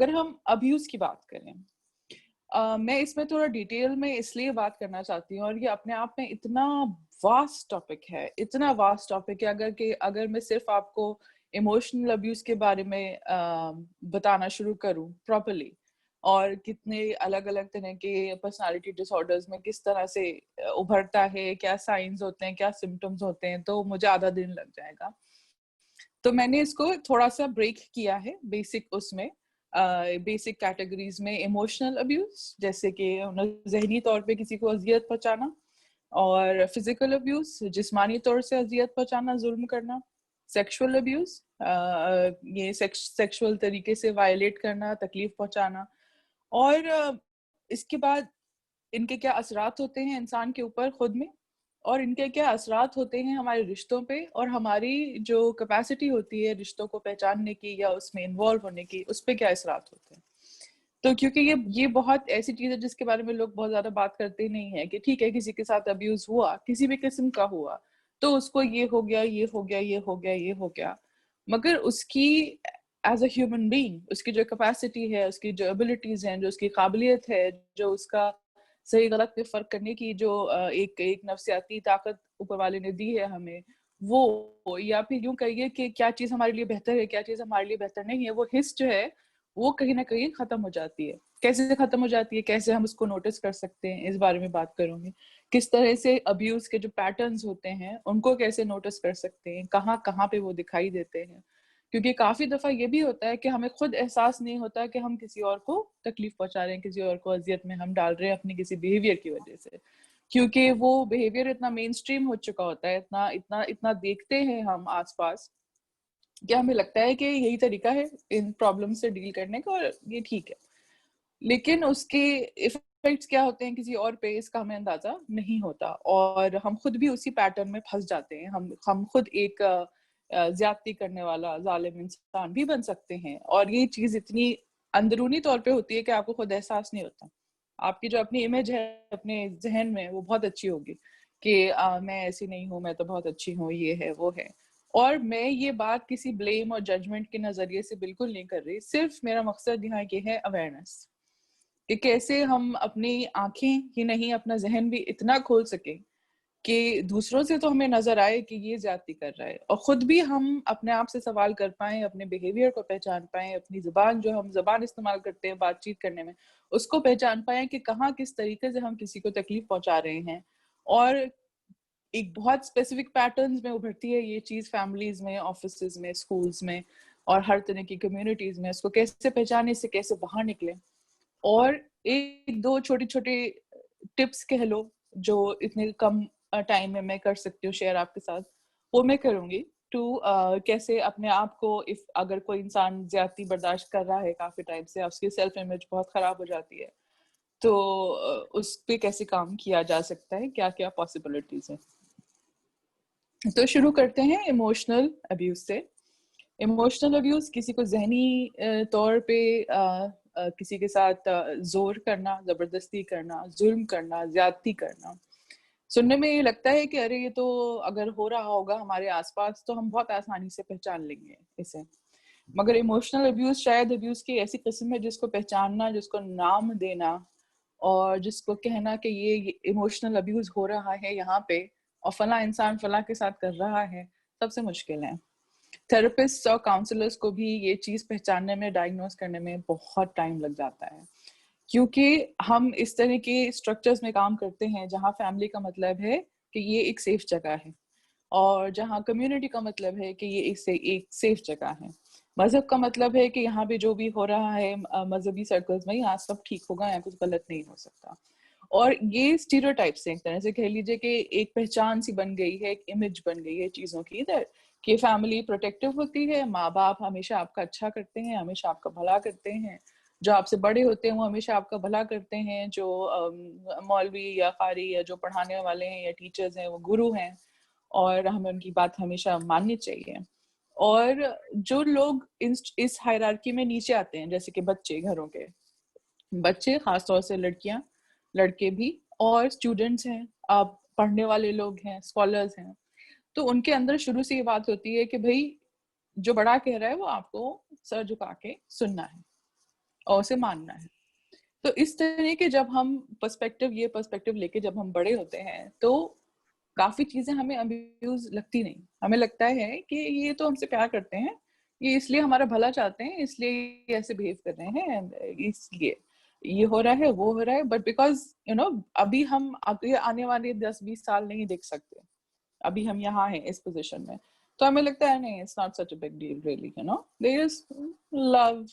अगर हम अब्यूज की बात करें, मैं इसमें थोड़ा डिटेल में इसलिए बात करना चाहती हूँ, और ये अपने आप में इतना वास्ट टॉपिक है, इतना वास्ट टॉपिक है। अगर मैं सिर्फ आपको इमोशनल अब्यूज के बारे में बताना शुरू करूँ प्रॉपरली, और कितने अलग अलग तरह के पर्सनालिटी डिसऑर्डर्स में किस तरह से उभरता है, क्या साइंस होते हैं, क्या सिम्टम्स होते हैं, तो मुझे आधा दिन लग जाएगा। तो मैंने इसको थोड़ा सा ब्रेक किया है बेसिक उसमें, बेसिक कैटेगरीज में। इमोशनल अब्यूज जैसे कि जहनी तौर पे किसी को अजियत पहुंचाना, और फिजिकल अब्यूज जिस्मानी तौर से अजियत पहुंचाना, जुल्म करना। सेक्सुअल अब्यूज ये सेक्सुअल तरीके से वायलेट करना, तकलीफ पहुंचाना। और इसके बाद इनके क्या असरात होते हैं इंसान के ऊपर खुद में, और इनके क्या असरात होते हैं हमारे रिश्तों पे, और हमारी जो कैपेसिटी होती है रिश्तों को पहचानने की या उसमें इन्वॉल्व होने की, उस पर क्या असरात होते हैं। तो क्योंकि ये बहुत ऐसी चीज है जिसके बारे में लोग बहुत ज्यादा बात करते नहीं है, कि ठीक है किसी के साथ अब्यूज हुआ, किसी भी किस्म का हुआ, तो उसको ये हो गया, ये हो गया, ये हो गया, ये हो गया, मगर उसकी एज अ ह्यूमन बीइंग उसकी जो कैपेसिटी है, उसकी जो एबिलिटीज हैं, जो उसकी काबिलियत है, जो उसका सही गलत में फर्क करने की जो एक एक नफ्सियाती ताकत ऊपर वाले ने दी है हमें, वो, या फिर यूं कहिए कि क्या चीज हमारे लिए बेहतर है, क्या चीज हमारे लिए बेहतर नहीं है, वो हिस्स जो है वो कहीं ना कहीं खत्म हो जाती है। कैसे खत्म हो जाती है, कैसे हम उसको नोटिस कर सकते हैं, इस बारे में बात करूंगी। किस तरह से अब्यूज के जो पैटर्न्स होते हैं उनको कैसे नोटिस कर सकते हैं, कहाँ कहाँ पे वो दिखाई देते हैं। क्योंकि काफी दफा ये भी होता है कि हमें खुद एहसास नहीं होता कि हम किसी और को तकलीफ पहुंचा रहे हैं, किसी और को अजियत में हम डाल रहे हैं अपनी किसी बिहेवियर की वजह से, क्योंकि वो बिहेवियर इतना मेन स्ट्रीम हो चुका होता है, इतना इतना इतना देखते हैं हम आसपास, कि हमें लगता है कि यही तरीका है इन प्रॉब्लम से डील करने का, और ये ठीक है। लेकिन उसके इफेक्ट्स क्या होते हैं किसी और पे, इसका हमें अंदाजा नहीं होता, और हम खुद भी उसी पैटर्न में फंस जाते हैं। हम खुद एक ज्यादती करने वाला जालिम इंसान भी बन सकते हैं, और ये चीज इतनी अंदरूनी तौर पे होती है कि आपको खुद एहसास नहीं होता। आपकी जो अपनी इमेज है अपने जहन में, वो बहुत अच्छी होगी कि मैं ऐसी नहीं हूँ, मैं तो बहुत अच्छी हूँ, ये है वो है। और मैं ये बात किसी ब्लेम और जजमेंट के नजरिए से बिल्कुल नहीं कर रही, सिर्फ मेरा मकसद यहाँ ये है अवेयरनेस, कि कैसे हम अपनी आंखें ही नहीं अपना जहन भी इतना खोल सके कि दूसरों से तो हमें नजर आए कि ये ज्यादती कर रहा है, और खुद भी हम अपने आप से सवाल कर पाए, अपने बिहेवियर को पहचान पाए, अपनी जुबान जो हम जुबान इस्तेमाल करते हैं बातचीत करने में, उसको पहचान पाए कि कहाँ किस तरीके से हम किसी को तकलीफ पहुंचा रहे हैं। और एक बहुत स्पेसिफिक पैटर्न्स में उभरती है ये चीज, फैमिलीज में, ऑफिसेज में, स्कूल्स में, और हर तरह की कम्युनिटीज में। इसको कैसे पहचाने, इससे कैसे बाहर निकले। और एक दो छोटे छोटे टिप्स कह लो जो इतने कम टाइम में मैं कर सकती हूँ शेयर आपके साथ, वो मैं करूंगी टू कैसे अपने आप को, इफ अगर कोई इंसान ज्यादती बर्दाश्त कर रहा है काफी टाइम से, उसकी सेल्फ इमेज बहुत खराब हो जाती है, तो उस पे कैसे काम किया जा सकता है, क्या क्या पॉसिबिलिटीज है। तो शुरू करते हैं इमोशनल अब्यूज से। इमोशनल अब्यूज किसी को जहनी तौर पे किसी के साथ जोर करना, जबरदस्ती करना, जुल्म करना, ज्यादती करना। सुनने में ये लगता है कि अरे ये तो अगर हो रहा होगा हमारे आसपास तो हम बहुत आसानी से पहचान लेंगे इसे, मगर इमोशनल अब्यूज शायद अब्यूज की ऐसी किस्म है जिसको पहचानना, जिसको नाम देना, और जिसको कहना कि ये इमोशनल अब्यूज हो रहा है यहाँ पे, और फला इंसान फला के साथ कर रहा है, सबसे मुश्किल है। थेरेपिस्ट और काउंसलर्स को भी ये चीज पहचानने में, डायग्नोस करने में बहुत टाइम लग जाता है, क्योंकि हम इस तरह के स्ट्रक्चर्स में काम करते हैं जहाँ फैमिली का मतलब है कि ये एक सेफ जगह है, और जहाँ कम्युनिटी का मतलब है कि ये एक सेफ जगह है। मजहब का मतलब है कि यहाँ पे जो भी हो रहा है मजहबी सर्कल्स में, यहाँ सब ठीक होगा, यहाँ कुछ गलत नहीं हो सकता। और ये स्टीरियोटाइप्स हैं, एक तरह से कह लीजिए कि एक पहचान सी बन गई है, एक इमेज बन गई है चीजों की इधर, कि फैमिली प्रोटेक्टिव होती है, माँ बाप हमेशा आपका अच्छा करते हैं, हमेशा आपका भला करते हैं, जो आपसे बड़े होते हैं वो हमेशा आपका भला करते हैं, जो मौलवी या कारी या जो पढ़ाने वाले हैं या टीचर्स हैं वो गुरु हैं, और हमें उनकी बात हमेशा माननी चाहिए। और जो लोग इस हायरार्की में नीचे आते हैं, जैसे कि बच्चे, घरों के बच्चे, खासतौर से लड़कियां, लड़के भी, और स्टूडेंट्स हैं, आप पढ़ने वाले लोग हैं, स्कॉलर्स हैं, तो उनके अंदर शुरू से ये बात होती है कि भाई जो बड़ा कह रहा है वो आपको सर झुका के सुनना है। और उसे मानना है। तो इस तरह के जब हम ये पर्सपेक्टिव लेके जब हम बड़े होते हैं तो काफी चीजें हमें अब्यूज लगती नहीं, हमें लगता है कि ये तो हमसे प्यार करते हैं, ये इसलिए हमारा भला चाहते हैं, इसलिए ये ऐसे बिहेव कर रहे हैं, इसलिए ये हो रहा है वो हो रहा है। बट बिकॉज अभी हम अभी आने वाले 10-20 साल नहीं देख सकते, अभी हम यहाँ हैं इस पोजीशन में, तो हमें लगता है नहीं, it's not such a big deal really, there is love.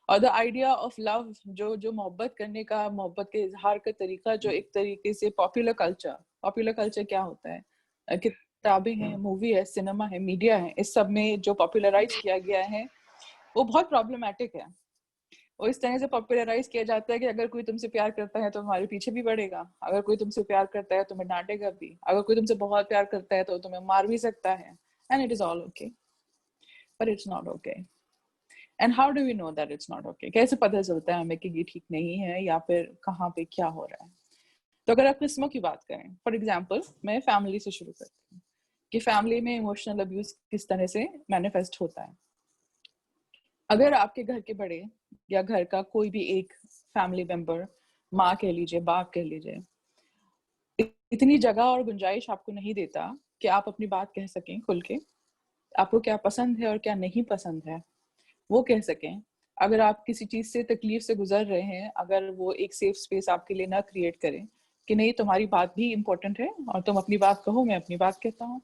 और द आइडिया ऑफ लव, जो मोहब्बत करने का, मोहब्बत के इजहार का तरीका, जो एक तरीके से पॉपुलर कल्चर क्या होता है, किताबें हैं, मूवी है, सिनेमा है, मीडिया है, इस सब में जो पॉपुलराइज किया गया है वो बहुत प्रॉब्लमेटिक है। वो इस तरह से पॉपुलराइज किया जाता है कि अगर कोई तुमसे प्यार करता है तो तुम्हारे पीछे भी बढ़ेगा, अगर कोई तुमसे प्यार करता है तो तुम्हें डांटेगा भी, अगर कोई तुमसे बहुत प्यार करता है तो तुम्हें मार भी सकता है, and it is all okay, but it's not okay. And how do we know that it's not okay? कैसे पता चलता है हमें कि ये ठीक नहीं है या फिर कहाँ पे क्या हो रहा है? तो अगर आप किस्मों की बात करें, फॉर एग्जाम्पल मैं फैमिली से शुरू करती हूँ कि फैमिली में इमोशनल अब्यूज किस तरह से मैनिफेस्ट होता है। अगर आपके घर के बड़े या घर का कोई भी एक फैमिली मेंबर, माँ कह लीजिए, बाप कह लीजिए, इतनी जगह और गुंजाइश आपको नहीं देता कि आप अपनी बात कह सकें खुल के, आपको क्या पसंद है और क्या नहीं पसंद है वो कह सकें, अगर आप किसी चीज से तकलीफ से गुजर रहे हैं, अगर वो एक सेफ स्पेस आपके लिए ना क्रिएट करें कि नहीं तुम्हारी बात भी इम्पोर्टेंट है और तुम अपनी बात कहो, मैं अपनी बात कहता हूँ।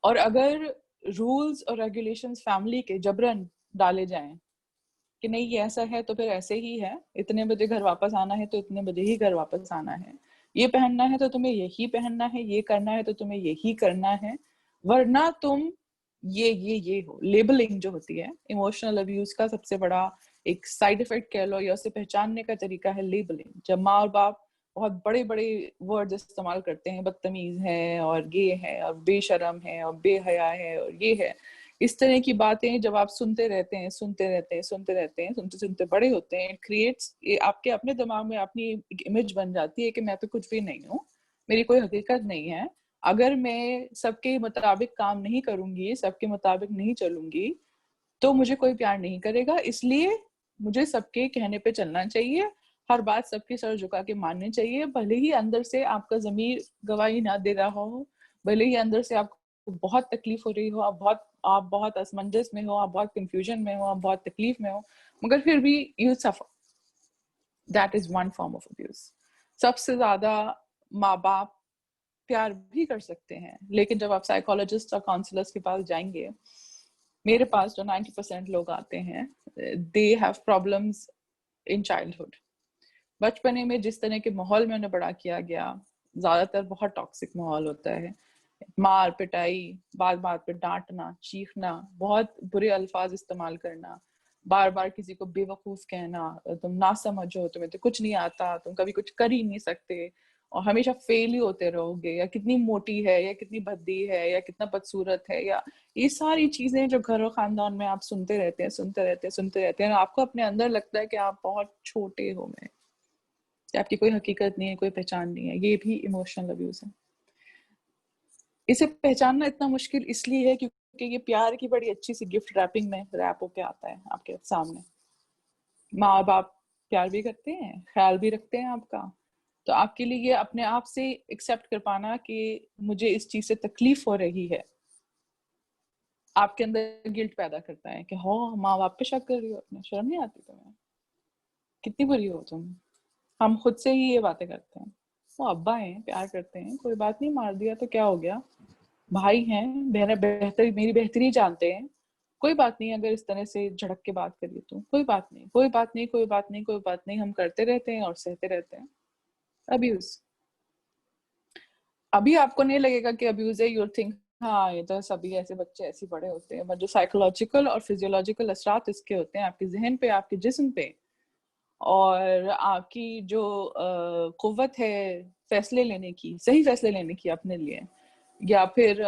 और अगर रूल्स और रेगुलेशंस फैमिली के जबरन डाले जाएं कि नहीं ये ऐसा है तो फिर ऐसे ही है, इतने बजे घर वापस आना है तो इतने बजे ही घर वापस आना है, ये पहनना है तो तुम्हें यही पहनना है, ये करना है तो तुम्हें यही करना है, वरना तुम ये हो। लेबलिंग जो होती है इमोशनल अब्यूज का सबसे बड़ा एक साइड इफेक्ट कह लो या उसे पहचानने का तरीका है लेबलिंग। जब माँ और बाप बहुत बड़े बड़े वर्ड्स इस्तेमाल करते हैं, बदतमीज है और ये है और बेशरम है और बेहया है और ये है, इस तरह की बातें जब आप सुनते रहते हैं सुनते सुनते बड़े होते हैं, क्रिएट्स आपके अपने दिमाग में अपनी एक इमेज बन जाती है कि मैं तो कुछ भी नहीं हूँ, मेरी कोई हकीकत नहीं है, अगर मैं सबके मुताबिक काम नहीं करूंगी, सबके मुताबिक नहीं चलूंगी तो मुझे कोई प्यार नहीं करेगा, इसलिए मुझे सबके कहने पे चलना चाहिए, हर बात सबके सर झुका के माननी चाहिए, भले ही अंदर से आपका जमीर गवाही ना दे रहा हो, भले ही अंदर से आपको बहुत तकलीफ हो रही हो, आप बहुत असमंजस में हो, आप बहुत कंफ्यूजन में हो, आप बहुत तकलीफ में हो, मगर फिर भी you suffer. That is one form of abuse. सबसे ज्यादा माँ बाप प्यार भी कर सकते हैं, लेकिन जब आप साइकोलॉजिस्ट और काउंसलर्स के पास जाएंगे, मेरे पास जो 90% लोग आते हैं, they have problems in childhood. बचपने में जिस तरह के माहौल में उन्हें बड़ा किया गया, ज्यादातर बहुत टॉक्सिक माहौल होता है, मार पिटाई, बात बात पे डांटना, चीखना, बहुत बुरे अल्फाज इस्तेमाल करना, बार बार किसी को बेवकूफ कहना, तुम ना समझो, तुम्हें तो कुछ नहीं आता, तुम कभी कुछ कर ही नहीं सकते और हमेशा फेल ही होते रहोगे, या कितनी मोटी है, या कितनी भद्दी है, या कितना बदसूरत है, या ये सारी चीजें जो घर और खानदान में आप सुनते रहते हैं, आपको अपने अंदर लगता है कि आप बहुत छोटे हो गए, कि आपकी कोई हकीकत नहीं है, कोई पहचान नहीं है। ये भी इमोशनल अब्यूज है। इसे पहचानना इतना मुश्किल इसलिए है क्योंकि ये प्यार की बड़ी अच्छी सी गिफ्ट रैपिंग में रैप होके आता है आपके सामने। माँ बाप प्यार भी करते हैं, ख्याल भी रखते हैं आपका, तो आपके लिए ये अपने आप से एक्सेप्ट कर पाना कि मुझे इस चीज से तकलीफ हो रही है, आपके अंदर गिल्ट पैदा करता है कि हो माँ बाप पे शक कर रही हो, अपने शर्म नहीं आती तुम्हें, कितनी बुरी हो तुम। हम खुद से ही ये बातें करते हैं, वो अब्बा हैं, प्यार करते हैं, कोई बात नहीं, मार दिया तो क्या हो गया, भाई हैं, मेरा बेहतर, मेरी बेहतरी जानते हैं, कोई बात नहीं, अगर इस तरह से झड़क के बात करिए तो कोई बात नहीं, कोई बात नहीं, कोई बात नहीं, कोई बात नहीं, हम करते रहते हैं और सहते रहते हैं। अब्यूज अभी आपको नहीं लगेगा कि अब्यूज है, यूल थिंक हाँ ये तो सभी ऐसे बच्चे ऐसे बड़े होते हैं, बट जो साइकोलॉजिकल और फिजियोलॉजिकल असरात इसके होते हैं आपके जहन पे, आपके जिस्म पे, और आपकी जो कुव्वत है फैसले लेने की, सही फैसले लेने की अपने लिए, या फिर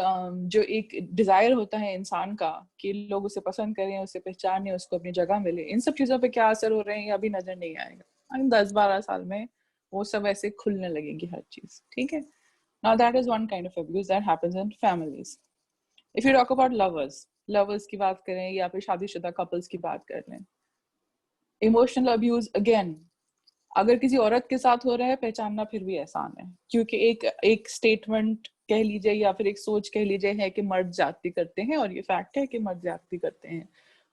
जो एक डिजायर होता है इंसान का कि लोग उसे पसंद करें, उसे पहचाने, उसको अपनी जगह मिले, इन सब चीजों पे क्या असर हो रहे हैं अभी नजर नहीं आएगा, 10-12 साल में वो सब ऐसे खुलने लगेगी हर चीज, ठीक है। Now that is one kind of abuse that happens in families. If you talk about lovers की बात करें या फिर शादीशुदा कपल्स की बात कर लें, इमोशनल अब्यूज अगेन अगर किसी औरत के साथ हो रहा है पहचानना फिर भी आसान है, क्योंकि एक स्टेटमेंट कह लीजिए या फिर एक सोच कह लीजिए है कि मर्द ज्यादती करते हैं, और ये फैक्ट है कि मर्द ज्यादती करते हैं।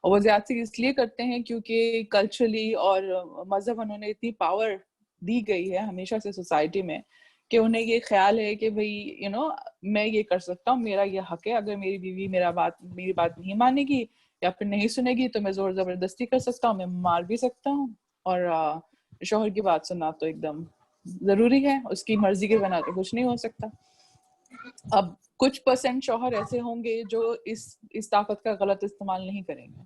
और वो ज्यादती इसलिए करते हैं क्योंकि कल्चरली और मजहब उन्होंने इतनी पावर दी गई है हमेशा से सोसाइटी में कि उन्हें ये ख्याल है कि भाई मैं ये कर सकता हूँ, मेरा ये हक है, अगर मेरी बीवी मेरी बात नहीं मानेगी या फिर नहीं सुनेगी तो मैं जोर जबरदस्ती कर सकता हूँ, मैं मार भी सकता हूँ। और शोहर की बात सुनना तो एकदम जरूरी है, उसकी मर्जी के बिना तो कुछ नहीं हो सकता। अब कुछ % शोहर ऐसे होंगे जो इस ताकत का गलत इस्तेमाल नहीं करेंगे,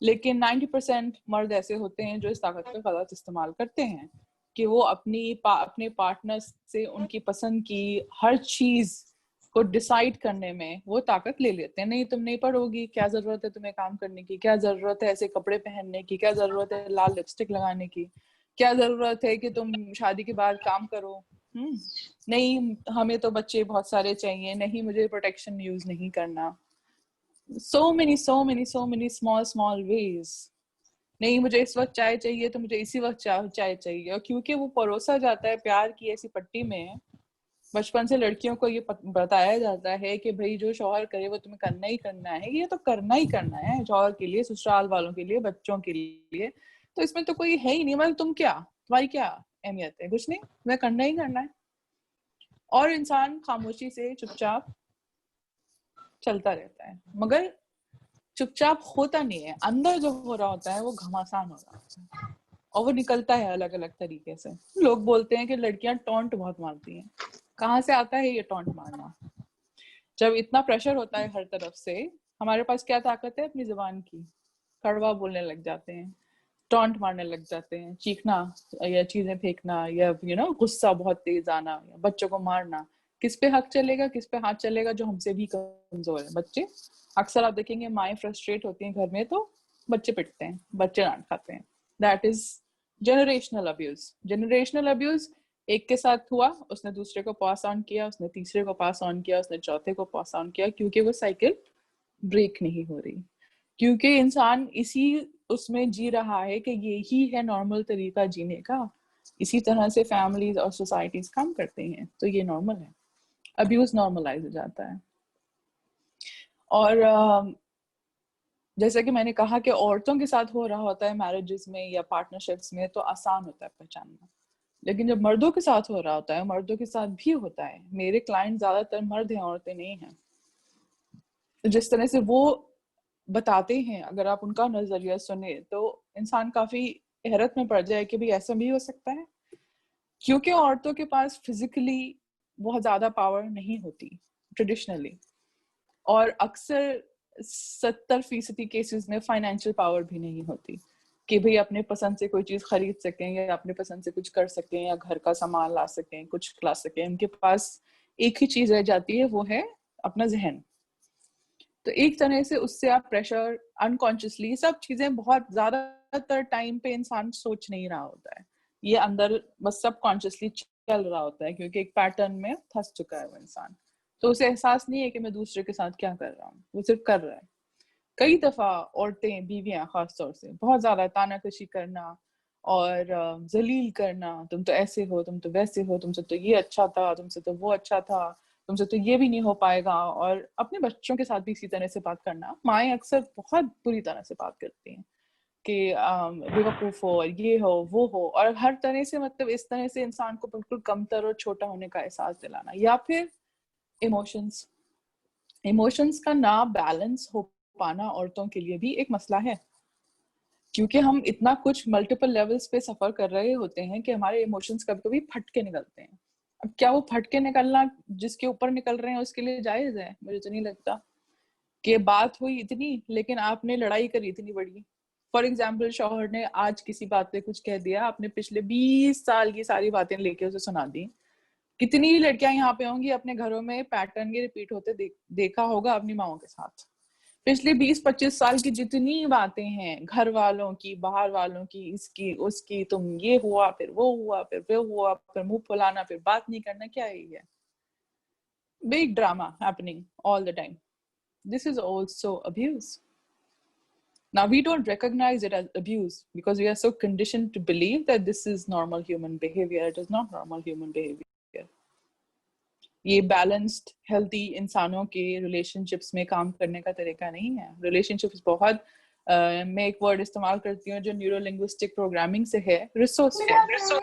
लेकिन 90% मर्द ऐसे होते हैं जो इस ताकत का गलत इस्तेमाल करते हैं कि वो अपने पार्टनर से उनकी पसंद की हर चीज को डिसाइड करने में वो ताकत ले लेते हैं। नहीं तुम नहीं पढ़ोगी, क्या जरूरत है तुम्हें काम करने की, क्या जरूरत है ऐसे कपड़े पहनने की, क्या जरूरत है लाल लिपस्टिक लगाने की, क्या जरूरत है कि तुम शादी के बाद काम करो। नहीं हमें तो बच्चे बहुत सारे चाहिए, नहीं मुझे प्रोटेक्शन यूज नहीं करना। so many small ways। नहीं मुझे इस वक्त चाय चाहिए तो मुझे इसी वक्त चाय चाहिए। और क्योंकि वो परोसा जाता है प्यार की ऐसी पट्टी में, बचपन से लड़कियों को ये बताया जाता है कि भाई जो शौहर करे वो तुम्हें करना ही करना है, ये तो करना ही करना है शौहर के लिए, ससुराल वालों के लिए, बच्चों के लिए, तो इसमें तो कोई है ही नहीं, मतलब तुम क्या, तुम्हारी क्या अहमियत है, कुछ नहीं, तुम्हें करना ही करना है। और इंसान खामोशी से चुपचाप चलता रहता है, मगर चुपचाप होता नहीं है, अंदर जो हो रहा होता है वो घमासान हो रहा होता है और वो निकलता है अलग अलग तरीके से। लोग बोलते हैं कि लड़कियां टॉन्ट बहुत मारती हैं। कहाँ से आता है ये टॉन्ट मारना? जब इतना प्रेशर होता है हर तरफ से, हमारे पास क्या ताकत है? अपनी जुबान की। कड़वा बोलने लग जाते हैं, टॉन्ट मारने लग जाते हैं, चीखना या चीजें फेंकना या गुस्सा बहुत तेज आना या बच्चों को मारना। किस पे हक चलेगा, किस पे हाथ चलेगा? जो हमसे भी कमजोर है, बच्चे। अक्सर आप देखेंगे माएँ फ्रस्ट्रेट होती हैं घर में तो बच्चे पिटते हैं, बच्चे डांट खाते हैं। That is generational abuse. Generational abuse एक के साथ हुआ, उसने दूसरे को पास ऑन किया, उसने तीसरे को पास ऑन किया, उसने चौथे को पास ऑन किया, क्योंकि वो साइकिल ब्रेक नहीं हो रही, क्योंकि इंसान इसी उसमें जी रहा है कि यही है नॉर्मल तरीका जीने का। इसी तरह से फैमिलीज और सोसाइटीज काम करते हैं, तो ये नॉर्मल है, अब्यूज नॉर्मलाइज हो जाता है। और जैसा कि मैंने कहा कि औरतों के साथ हो रहा होता है मैरिजेस में या पार्टनरशिप्स में तो आसान होता है पहचानना, लेकिन जब मर्दों के साथ हो रहा होता है, मर्दों के साथ भी होता है, मेरे क्लाइंट ज्यादातर मर्द हैं, औरतें नहीं हैं, जिस तरह से वो बताते हैं अगर आप उनका नजरिया सुने तो इंसान काफी हैरत में पड़ जाए कि भाई ऐसा भी हो सकता है। क्योंकि औरतों के पास फिजिकली बहुत ज्यादा पावर नहीं होती ट्रेडिशनली, और अक्सर 70% केसेस में फाइनेंशियल पावर भी नहीं होती कि भाई अपने पसंद से कोई चीज खरीद सकें या अपने पसंद से कुछ कर सकें या घर का सामान ला सकें, कुछ ला सकें। उनके पास एक ही चीज रह जाती है, वो है अपना जहन। तो एक तरह से उससे आप प्रेशर अनकॉन्शियसली, सब चीजें बहुत ज्यादातर टाइम पे इंसान सोच नहीं रहा होता है, ये अंदर बस सब कॉन्शियसली चल रहा होता है, क्योंकि एक पैटर्न में फंस चुका है वो इंसान। तो उसे एहसास नहीं है कि मैं दूसरे के साथ क्या कर रहा हूँ, वो सिर्फ कर रहा है। कई दफा औरतें, बीवियां खास तौर से बहुत ज्यादा तानाकशी करना और जलील करना, तुम तो ऐसे हो, तुम तो वैसे हो, तुमसे तो ये अच्छा था, तुमसे तो वो अच्छा था, तुमसे तो ये भी नहीं हो पाएगा। और अपने बच्चों के साथ भी इसी तरह से बात करना। माएँ अक्सर बहुत बुरी तरह से बात करती हैं कि बेवकूफ हो, ये हो, वो हो, और हर तरह से, मतलब इस तरह से इंसान को बिल्कुल कमतर और छोटा होने का एहसास दिलाना। या फिर इमोशंस, इमोशंस का ना बैलेंस हो पाना औरतों के लिए भी एक मसला है, क्योंकि हम इतना कुछ मल्टीपल लेवल्स पे सफर कर रहे होते हैं कि हमारे इमोशंस कभी कभी फटके निकलते हैं। अब क्या वो फटके निकलना जिसके ऊपर निकल रहे हैं उसके लिए जायज है? मुझे तो नहीं लगता। कि बात हुई इतनी, लेकिन आपने लड़ाई करी इतनी बड़ी। फॉर एग्जाम्पल, शौहर ने आज किसी बात पे कुछ कह दिया, आपने पिछले 20 साल की सारी बातें लेके उसे सुना दी। कितनी लड़कियां यहाँ पे होंगी अपने घरों में पैटर्न के रिपीट होते देखा होगा अपनी माओ के साथ। पिछले 20-25 साल की जितनी बातें हैं, घर वालों की, बाहर वालों की, इसकी उसकी, तुम ये हुआ, फिर वो हुआ, फिर वो हुआ, फिर मुंह फुलाना, फिर बात नहीं करना, क्या है? Big drama happening all the time. This is also abuse. Now we don't recognize it as abuse because we are so conditioned to believe that this is normal human behavior. It is not normal human behavior. ये balanced healthy इंसानों के relationships में काम करने का तरीका नहीं है. रिलेशनशिप्स बहुत मैं एक वर्ड इस्तेमाल करती हूँ जो न्यूरो लिंग्विस्टिक प्रोग्रामिंग से है, रिसोर्सफुल.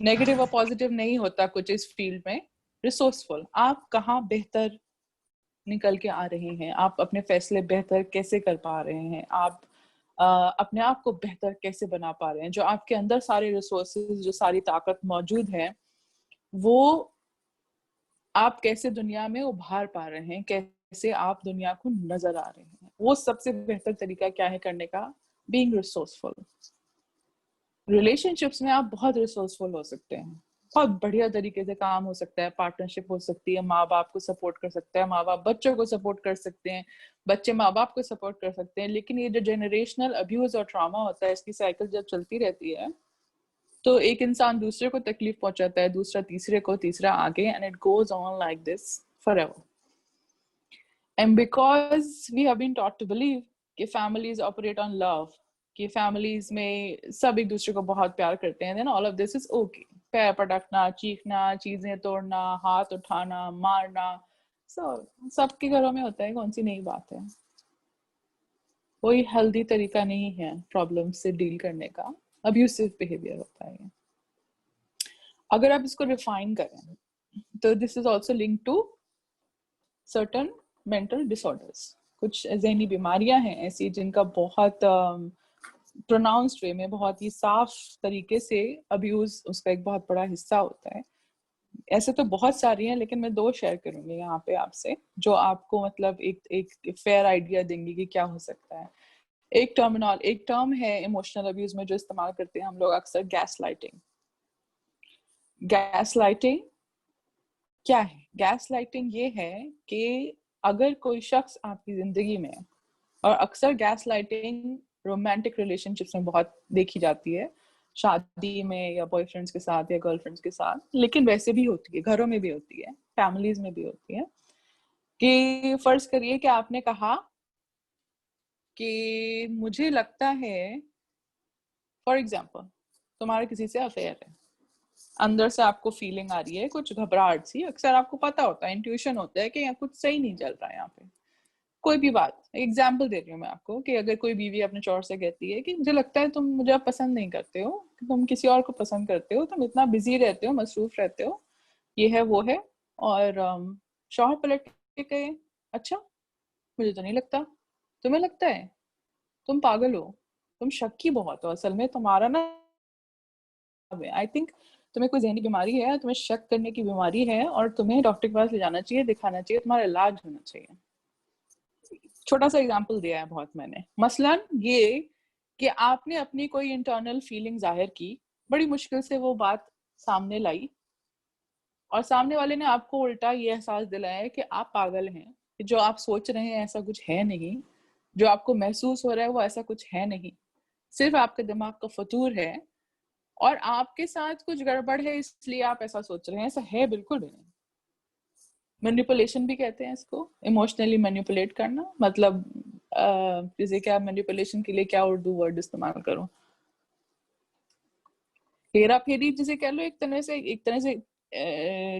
नेगेटिव और पॉजिटिव नहीं होता कुछ इस फील्ड में. रिसोर्सफुल, आप कहाँ बेहतर निकल के आ रहे हैं, आप अपने फैसले बेहतर कैसे कर पा रहे हैं, आप अपने आप को बेहतर कैसे बना पा रहे हैं, जो आपके अंदर सारे रिसोर्सेज, जो सारी ताकत मौजूद है, वो आप कैसे दुनिया में उभार पा रहे हैं, कैसे आप दुनिया को नजर आ रहे हैं. वो सबसे बेहतर तरीका क्या है करने का? Being resourceful. रिलेशनशिप्स में आप बहुत रिसोर्सफुल हो सकते हैं, बहुत बढ़िया तरीके से काम हो सकता है, पार्टनरशिप हो सकती है, माँ बाप को सपोर्ट कर सकता है, माँ बाप बच्चों को सपोर्ट कर सकते हैं, बच्चे माँ बाप को सपोर्ट कर सकते हैं. लेकिन ये जो जेनरेशनल अब्यूज और ट्रॉमा होता है, इसकी साइकिल जब चलती रहती है तो एक इंसान दूसरे को तकलीफ पहुंचाता है, दूसरा तीसरे को, तीसरा आगे, and it goes on like this forever. And because we have been taught to believe कि फैमिलीज ऑपरेट ऑन लव, कि फैमिलीज में सब एक दूसरे को बहुत प्यार करते हैं, then all of this is okay. पैर पटकना, चीखना, चीजें तोड़ना, हाथ उठाना, मारना, सबके घरों में होता है, कौन सी नई बात है. कोई हेल्दी तरीका नहीं है प्रॉब्लम से डील करने का. अब्यूसिव बिहेवियर होता है. अगर आप इसको रिफाइन करें तो this is also link to certain mental disorders. कुछ ज़हनी बीमारियां हैं ऐसी जिनका बहुत प्रोनाउंस्ड वे में, बहुत ही साफ तरीके से अब्यूज उसका एक बहुत बड़ा हिस्सा होता है. ऐसे तो बहुत सारी हैं, लेकिन मैं 2 शेयर करूंगी यहाँ पे आपसे, जो आपको मतलब एक फेयर आइडिया देंगी कि क्या हो सकता है. एक टर्म है इमोशनल अब्यूज में जो इस्तेमाल करते हैं हम लोग अक्सर, गैस लाइटिंग. गैस लाइटिंग क्या है? गैस लाइटिंग ये है कि अगर कोई शख्स आपकी जिंदगी में, और अक्सर गैस लाइटिंग रोमांटिक रिलेशनशिप्स में बहुत देखी जाती है, शादी में या बॉयफ्रेंड्स के साथ या गर्लफ्रेंड्स के साथ, लेकिन वैसे भी होती है, घरों में भी होती है, फैमिलीज में भी होती है. कि फर्ज करिए कि आपने कहा कि मुझे लगता है, फॉर एग्जाम्पल, तुम्हारे किसी से अफेयर है, अंदर से आपको फीलिंग आ रही है कुछ घबराहट सी, अक्सर आपको पता होता है, इंट्यूशन होता है कि यहाँ कुछ सही नहीं चल रहा है. यहाँ पे कोई भी बात, एग्जाम्पल दे रही हूँ मैं आपको, कि अगर कोई बीवी अपने चौर से कहती है कि मुझे लगता है तुम मुझे अब पसंद नहीं करते हो, तुम किसी और को पसंद करते हो, तुम इतना बिजी रहते हो, मसरूफ रहते हो, ये है वो है, और शौहर पलट के कहे, अच्छा मुझे तो नहीं लगता, तुम्हें लगता है, तुम पागल हो, तुम शक्की बहुत हो, असल में तुम्हारा ना, आई थिंक तुम्हें कोई ज़हनी बीमारी है, तुम्हें शक करने की बीमारी है, और तुम्हें डॉक्टर के पास ले जाना चाहिए, दिखाना चाहिए, तुम्हारा इलाज होना चाहिए. छोटा सा एग्जांपल दिया है बहुत मैंने. मसलन ये कि आपने अपनी कोई इंटरनल फीलिंग जाहिर की, बड़ी मुश्किल से वो बात सामने लाई, और सामने वाले ने आपको उल्टा ये एहसास दिलाया कि आप पागल हैं, कि जो आप सोच रहे हैं ऐसा कुछ है नहीं, जो आपको महसूस हो रहा है वो ऐसा कुछ है नहीं, सिर्फ आपके दिमाग का फतूर है, और आपके साथ कुछ गड़बड़ है इसलिए आप ऐसा सोच रहे हैं. ऐसा है बिल्कुल भी नहीं. मैनिपुलेशन भी कहते हैं इसको, इमोशनली मैनिपुलेट करना. मतलब जैसे क्या मैनिपुलेशन के लिए क्या उर्दू वर्ड इस्तेमाल करूं, हेरा फेरी जिसे कह लो, एक तरह से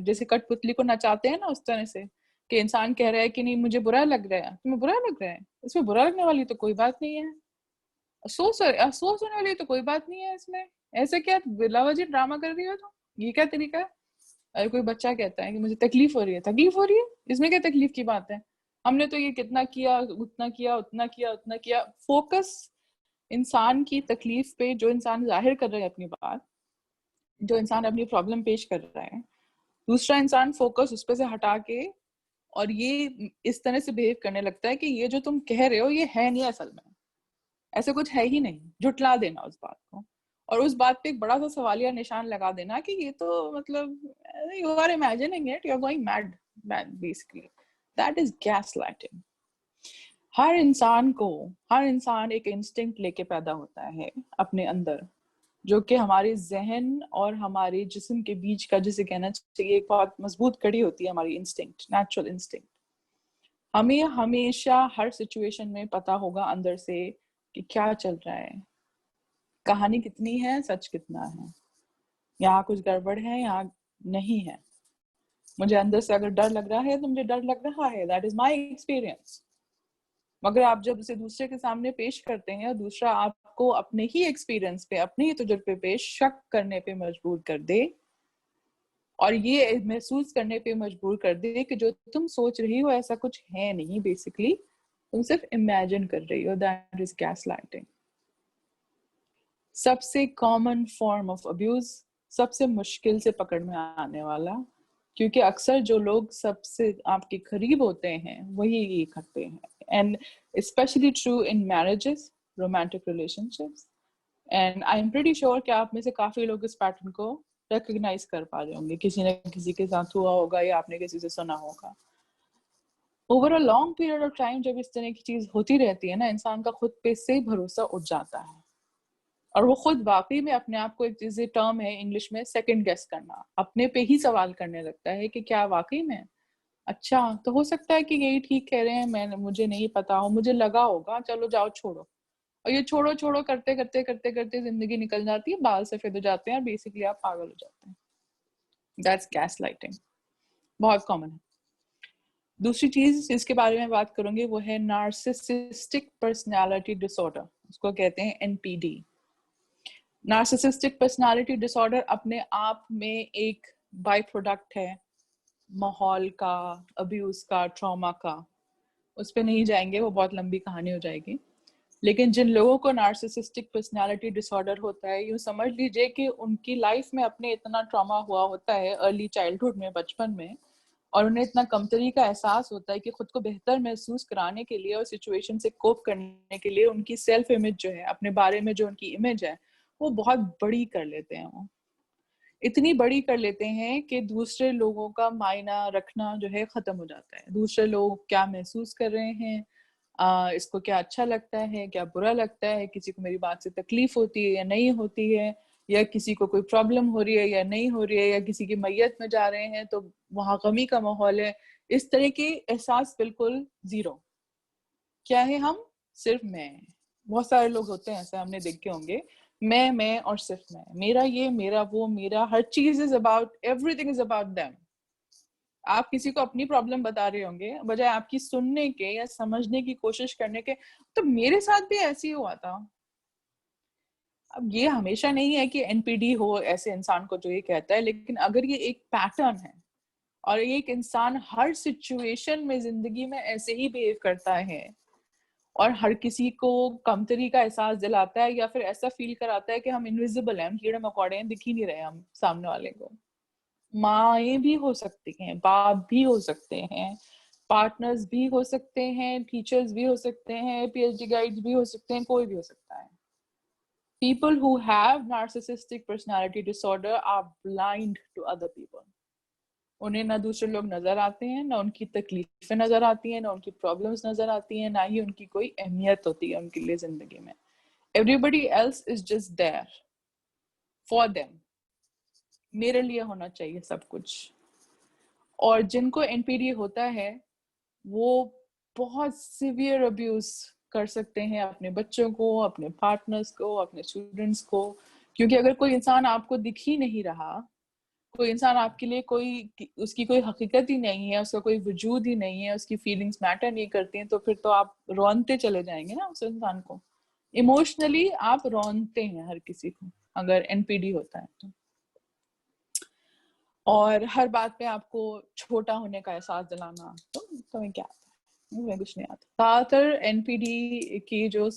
जैसे कठपुतली को नचाते हैं ना, उस तरह से, कि इंसान कह रहा है कि नहीं मुझे बुरा लग रहा है, तुम्हें बुरा लग रहा है, इसमें बुरा लगने वाली तो कोई बात नहीं है, अफसोस होने वाली तो कोई बात नहीं है इसमें, ऐसे क्या बिलावजी ड्रामा कर रही हो तुम, ये क्या तरीका है. अगर कोई बच्चा कहता है कि मुझे तकलीफ हो रही है, इसमें क्या तकलीफ की बात है, हमने तो ये कितना किया, उतना किया, उतना किया, उतना किया. फोकस इंसान की तकलीफ पे, जो इंसान जाहिर कर रहा है अपनी बात, जो इंसान अपनी प्रॉब्लम पेश कर रहा है, दूसरा इंसान फोकस उस पे से हटा के और ये इस तरह से बिहेव करने लगता है कि ये जो तुम कह रहे हो ये है नहीं, असल में ऐसा कुछ है ही नहीं, झुटला देना उस बात को, और उस बात पे एक बड़ा सा सवालिया निशान लगा देना कि ये तो मतलब you are imagining it, you are going mad, basically that is gaslighting. हर इंसान एक इंस्टिंक्ट लेके पैदा होता है अपने अंदर, जो कि हमारे जहन और हमारे जिस्म के बीच का, जिसे कहना चाहिए एक बहुत मजबूत कड़ी होती है, हमारी इंस्टिंक्ट, नेचुरल इंस्टिंक्ट. हमें हमेशा हर सिचुएशन में पता होगा अंदर से कि क्या चल रहा है, कहानी कितनी है, सच कितना है, यहाँ कुछ गड़बड़ है, यहाँ नहीं है। मुझे अंदर से अगर डर लग रहा है तो मुझे डर लग रहा है, दैट इज माई एक्सपीरियंस। मगर आप जब उसे दूसरे के सामने पेश करते हैं और दूसरा आपको अपने ही एक्सपीरियंस पे, अपने ही तजुर्बे पे शक करने पे मजबूर कर दे और ये महसूस करने पे मजबूर कर दे कि जो तुम सोच रही हो ऐसा कुछ है नहीं, बेसिकली तुम सिर्फ इमेजिन कर रही हो, दैट इज गैसलाइटिंग। सबसे कॉमन फॉर्म ऑफ अब्यूज, सबसे मुश्किल से पकड़ में आने वाला, क्योंकि अक्सर जो लोग सबसे आपके करीब होते हैं वही ये करते हैं, and specially true in marriages, romantic relationships. And I am pretty sure कि आप में से काफी लोग इस पैटर्न को रिकॉग्नाइज कर पा रहे होंगे, किसी न किसी के साथ हुआ होगा या आपने किसी से सुना होगा। Over a long period of time जब इस तरह की चीज होती रहती है ना, इंसान का खुद पे से भरोसा उठ जाता है और वो खुद वाकई में अपने आप को, एक चीज टर्म है इंग्लिश में सेकंड गेस करना, अपने पे ही सवाल करने लगता है कि क्या वाकई में, अच्छा तो हो सकता है कि यही ठीक कह रहे हैं, मैं मुझे नहीं पता हो, मुझे लगा होगा, चलो जाओ छोड़ो। और ये छोड़ो छोड़ो करते करते करते करते जिंदगी निकल जाती है, बाल सफेद हो जाते हैं और बेसिकली आप पागल हो जाते हैं। दैट्स गैसलाइटिंग, बहुत कॉमन है। दूसरी चीज जिसके बारे में बात करूंगी वो है नार्सिसिस्टिक पर्सनालिटी डिसऑर्डर, उसको कहते हैं एनपीडी। नार्सिसिस्टिक पर्सनालिटी डिसऑर्डर अपने आप में एक बाय प्रोडक्ट है माहौल का, अब्यूज का, ट्रॉमा का। उस पर नहीं जाएंगे, वो बहुत लंबी कहानी हो जाएगी। लेकिन जिन लोगों को नार्सिसिस्टिक पर्सनालिटी डिसऑर्डर होता है, यूँ समझ लीजिए कि उनकी लाइफ में अपने इतना ट्रॉमा हुआ होता है अर्ली चाइल्डहुड में, बचपन में, और उन्हें इतना कमतरी का एहसास होता है कि खुद को बेहतर महसूस कराने के लिए और सिचुएशन से कोप करने के लिए उनकी सेल्फ इमेज जो है, अपने बारे में जो उनकी इमेज है, वो बहुत बड़ी कर लेते हैं। वो इतनी बड़ी कर लेते हैं कि दूसरे लोगों का मायना रखना जो है खत्म हो जाता है। दूसरे लोग क्या महसूस कर रहे हैं, इसको क्या अच्छा लगता है, क्या बुरा लगता है, किसी को मेरी बात से तकलीफ होती है या नहीं होती है, या किसी को कोई प्रॉब्लम हो रही है या नहीं हो रही है, या किसी की मैयत में जा रहे हैं तो वहां गमी का माहौल है, इस तरह के एहसास बिल्कुल जीरो। क्या है हम? सिर्फ मैं। बहुत सारे लोग होते हैं ऐसे, हमने देखे होंगे, मैं और सिर्फ मैं, मेरा ये, मेरा वो, मेरा हर चीज is about, everything is about them. आप किसी को अपनी प्रॉब्लम बता रहे होंगे, बजाय आपकी सुनने के या समझने की कोशिश करने के, तो मेरे साथ भी ऐसे ही हुआ था। अब ये हमेशा नहीं है कि एनपीडी हो ऐसे इंसान को जो ये कहता है, लेकिन अगर ये एक पैटर्न है और ये एक इंसान हर सिचुएशन में जिंदगी में ऐसे ही बिहेव करता है और हर किसी को कमतरी का एहसास दिलाता है या फिर ऐसा फील कराता है कि हम इनविजिबल हैं, हम कीड़े मकोड़े हैं, दिख ही नहीं रहे हम सामने वाले को। माएँ भी हो सकती हैं, बाप भी हो सकते हैं, पार्टनर्स भी हो सकते हैं, टीचर्स भी हो सकते हैं, पीएचडी गाइड्स भी हो सकते हैं, कोई भी हो सकता है। People who have narcissistic personality disorder are blind to other people. उन्हें ना दूसरे लोग नजर आते हैं, ना उनकी तकलीफें नजर आती हैं, ना उनकी प्रॉब्लम्स नजर आती हैं, ना ही उनकी कोई अहमियत होती है उनके लिए जिंदगी में। Everybody else is just there for them. मेरे लिए होना चाहिए सब कुछ। और जिनको एनपीडी होता है वो बहुत सिवियर अब्यूज कर सकते हैं अपने बच्चों को, अपने पार्टनर्स को, अपने स्टूडेंट्स को। क्योंकि अगर कोई इंसान आपको दिख ही नहीं रहा, कोई इंसान आपके लिए कोई, उसकी कोई हकीकत ही नहीं है, उसका कोई वजूद ही नहीं है, उसकी फीलिंग्स मैटर नहीं करती हैं, तो फिर तो आप रोनते चले जाएंगे ना उस इंसान को। इमोशनली आप रोनते हैं हर किसी को अगर एनपीडी होता है तो। और हर बात पे आपको छोटा होने का एहसास दिलाना, तो तुम्हें क्या आता है, मुझे कुछ नहीं आता। ज्यादातर एनपीडी की जो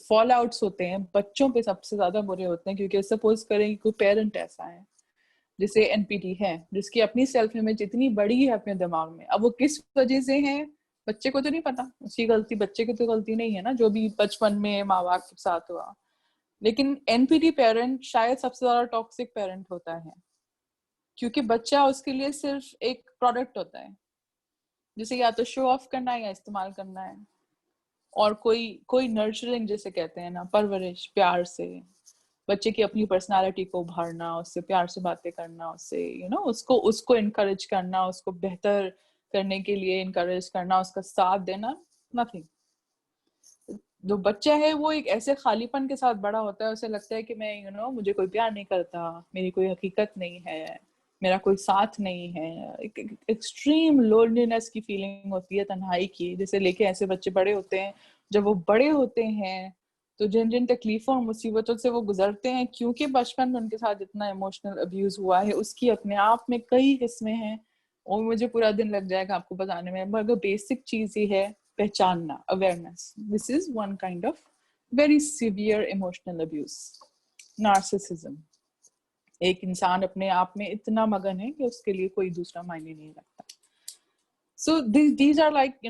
फॉल आउट्स होते हैं बच्चों पे सबसे ज्यादा बुरे होते हैं, क्योंकि सपोज करें कि कोई पेरेंट ऐसा है जिसे एनपीडी है, जिसकी अपनी सेल्फ इमेज इतनी बड़ी है अपने दिमाग में, अब वो किस वजह से है बच्चे को तो नहीं पता, उसकी गलती, बच्चे की तो गलती नहीं है ना, जो भी बचपन में माँ बाप के साथ हुआ। लेकिन एनपीडी पेरेंट शायद सबसे ज्यादा टॉक्सिक पेरेंट होता है, क्योंकि बच्चा उसके लिए सिर्फ एक प्रोडक्ट होता है जिसे या तो शो ऑफ करना है या इस्तेमाल करना है। और कोई कोई नर्चरिंग जिसे कहते हैं ना, परवरिश, प्यार से बच्चे की अपनी पर्सनालिटी को उभारना, उससे प्यार से बातें करना, उससे उसको उसको इनकरेज करना, उसको बेहतर करने के लिए इनकरेज करना, उसका साथ देना, नथिंग। जो बच्चा है वो एक ऐसे खालीपन के साथ बड़ा होता है, उसे लगता है कि मैं मुझे कोई प्यार नहीं करता, मेरी कोई हकीकत नहीं है, मेरा कोई साथ नहीं है। एक एक्सट्रीम लोनलीनेस की फीलिंग होती है, तन्हाई की, जिसे लेके ऐसे बच्चे बड़े होते हैं। जब वो बड़े होते हैं तो जिन जिन तकलीफों और मुसीबतों से वो गुजरते हैं, क्योंकि बचपन में उनके साथ इतना इमोशनल अब्यूज हुआ है, उसकी अपने आप में कई किस्में हैं और मुझे पूरा दिन लग जाएगा आपको बताने में, मगर बेसिक चीज ही है पहचानना, awareness. This is one kind of very severe emotional abuse, narcissism. एक इंसान अपने आप में इतना मगन है कि उसके लिए कोई दूसरा मायने नहीं रखता। सो दीज आर लाइक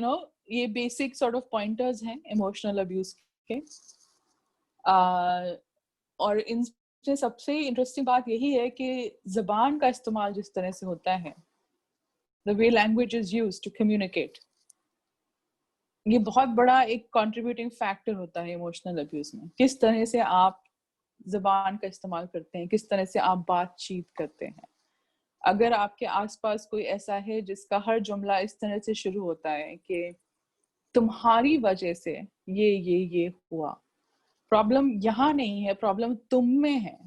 ये बेसिक सॉर्ट ऑफ पॉइंटर्स हैं इमोशनल अब्यूज के। और इनसे सबसे इंटरेस्टिंग बात यही है कि जबान का इस्तेमाल जिस तरह से होता है, the way language is used to communicate, ये बहुत बड़ा एक कंट्रीब्यूटिंग फैक्टर होता है इमोशनल अब्यूज में। किस तरह से आप जबान का इस्तेमाल करते हैं, किस तरह से आप बातचीत करते हैं। अगर आपके आसपास कोई ऐसा है जिसका हर जुमला इस तरह से शुरू होता है कि तुम्हारी वजह से ये हुआ, प्रॉब्लम यहाँ नहीं है, प्रॉब्लम तुम में है,